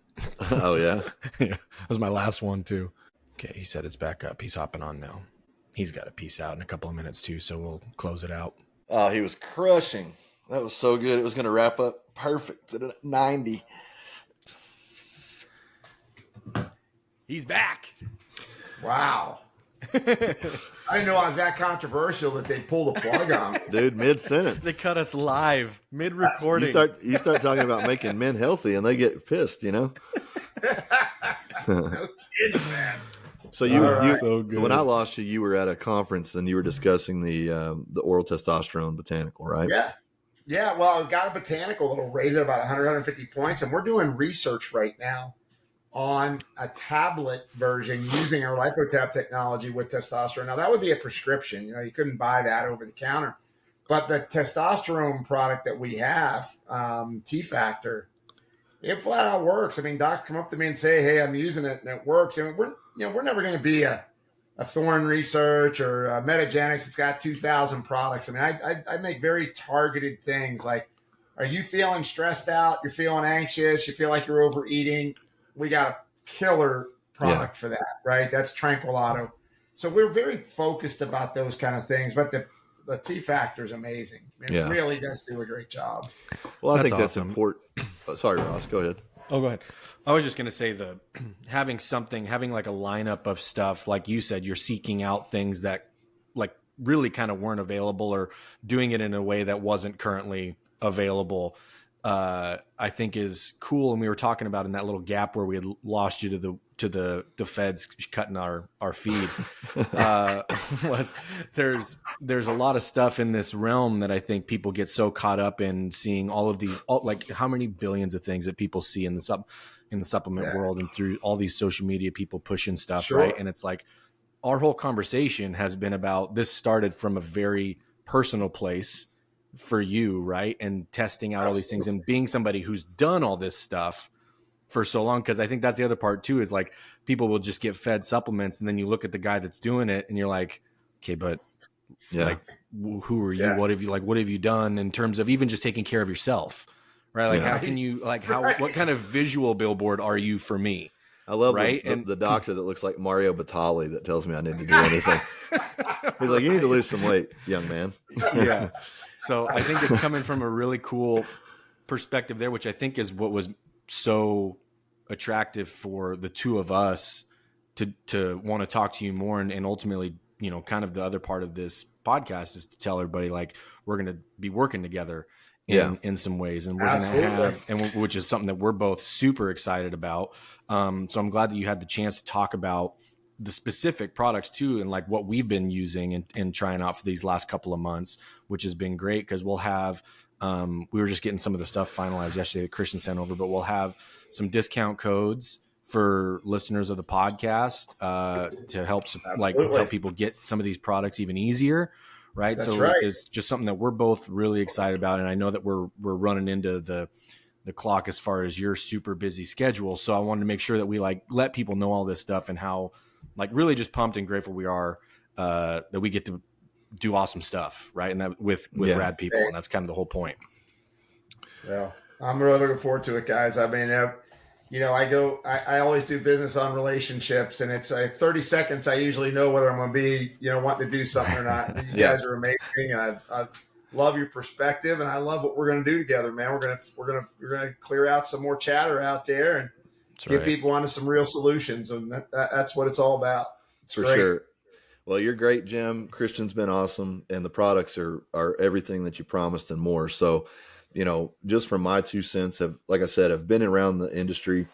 Oh, yeah? Yeah, that was my last one, too. Okay, he said it's back up. He's hopping on now. He's got to peace out in a couple of minutes, too, so we'll close it out. Oh, he was crushing. That was so good. It was going to wrap up perfect at 90. He's back. Wow. I didn't know I was that controversial that they pull the plug on me. Dude, mid-sentence. They cut us live, mid-recording. You start talking about making men healthy, and they get pissed, you know? No kidding, man. So you so good. when I lost you, you were at a conference and you were discussing the oral testosterone botanical, right? Yeah. Well, I've got a botanical that'll raise it about 100, 150 points, and we're doing research right now on a tablet version using our LipoTab technology with testosterone. Now, that would be a prescription. You couldn't buy that over the counter. But the testosterone product that we have, T-Factor, it flat out works. I mean, docs come up to me and say, "Hey, I'm using it and it works." And we're never going to be a Thorne Research or a Metagenics. It's got 2,000 products. I mean, I make very targeted things like, are you feeling stressed out? You're feeling anxious? You feel like you're overeating? We got a killer product for that, right? That's Tranquilato. So we're very focused about those kind of things. But the T-Factor is amazing. It really does do a great job. Well, I think that's awesome. important. Oh, sorry, Ross. Go ahead. Oh, go ahead. I was just going to say having like a lineup of stuff, like you said, you're seeking out things that like really kind of weren't available or doing it in a way that wasn't currently available. I think is cool. And we were talking about in that little gap where we had lost you to the feds cutting our feed, was there's a lot of stuff in this realm that I think people get so caught up in seeing all of these, like how many billions of things that people see in the supplement world and through all these social media people pushing stuff. Sure. Right. And it's like our whole conversation has been about this started from a very personal place for you, right? And testing out all these things and being somebody who's done all this stuff for so long. Cause I think that's the other part too, is like people will just get fed supplements and then you look at the guy that's doing it and you're like, okay, but like, who are you? What have you done in terms of even just taking care of yourself? Right. Like how can you, like what kind of visual billboard are you for me? I love right? the doctor that looks like Mario Batali that tells me I need to do anything. He's like, you need to lose some weight, young man. Yeah. So I think it's coming from a really cool perspective there, which I think is what was so attractive for the two of us to want to talk to you more. And ultimately, kind of the other part of this podcast is to tell everybody like, we're going to be working together in some ways. And we're going to have, which is something that we're both super excited about. So I'm glad that you had the chance to talk about the specific products too, and like what we've been using and trying out for these last couple of months, which has been great because we'll have, we were just getting some of the stuff finalized yesterday that Christian sent over, but we'll have some discount codes for listeners of the podcast to help help people get some of these products even easier. Right. That's so right. It's just something that we're both really excited about. And I know that we're running into the clock as far as your super busy schedule. So I wanted to make sure that we like let people know all this stuff and how like really just pumped and grateful we are that we get to do awesome stuff. Right. And that with rad people. And that's kind of the whole point. Well, I'm really looking forward to it, guys. I mean, I always do business on relationships, and it's 30 seconds. I usually know whether I'm going to be, wanting to do something or not. You guys are amazing, and I love your perspective, and I love what we're going to do together, man. We're gonna clear out some more chatter out there and get people onto some real solutions, and that's what it's all about. It's for great. Sure. Well, you're great, Jim. Christian's been awesome, and the products are everything that you promised and more. So, just from my 2 cents, have been around the industry,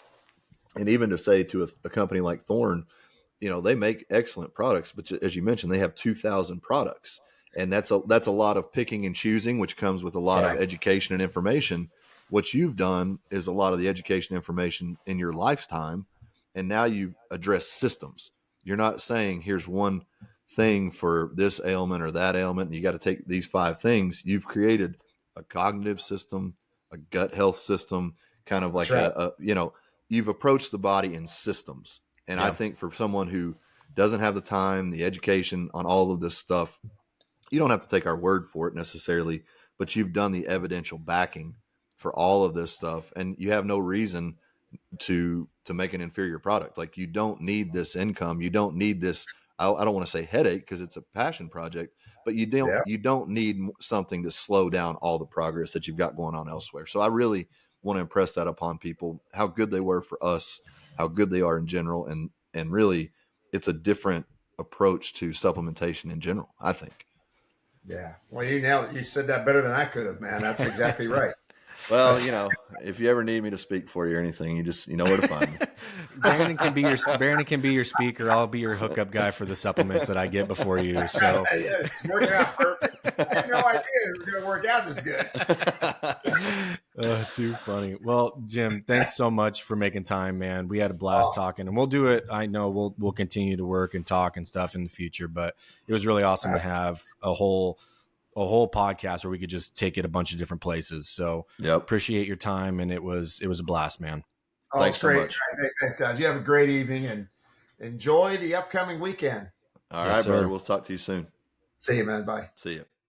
and even to say to a company like Thorne, they make excellent products, but as you mentioned, they have 2,000 products, and that's a lot of picking and choosing, which comes with a lot of education and information. What you've done is a lot of the education information in your lifetime, and now you've addressed systems. You're not saying here's one thing for this ailment or that ailment, and you got to take these 5 things. You've created a cognitive system, a gut health system, kind of like you've approached the body in systems. And I think for someone who doesn't have the time, the education on all of this stuff, you don't have to take our word for it necessarily, but you've done the evidential backing for all of this stuff, and you have no reason to make an inferior product. Like, you don't need this income, you don't need this. I don't want to say headache because it's a passion project, but you don't need something to slow down all the progress that you've got going on elsewhere. So I really want to impress that upon people, how good they were for us, how good they are in general, and really it's a different approach to supplementation in general, I think. Yeah. Well, you nailed it. You said that better than I could have, man. That's exactly right. Well, if you ever need me to speak for you or anything, you just know where to find me. Brandon can be your speaker. I'll be your hookup guy for the supplements that I get before you. So it's working out perfect. I had no idea it was going to work out this good. Too funny. Well, Jim, thanks so much for making time, man. We had a blast talking, and we'll do it. I know we'll continue to work and talk and stuff in the future, but it was really awesome to have a whole podcast where we could just take it a bunch of different places. So appreciate your time, and it was a blast, man. Oh, thanks so much. Thanks, guys. You have a great evening and enjoy the upcoming weekend. All right, brother. We'll talk to you soon. See you, man. Bye. See you.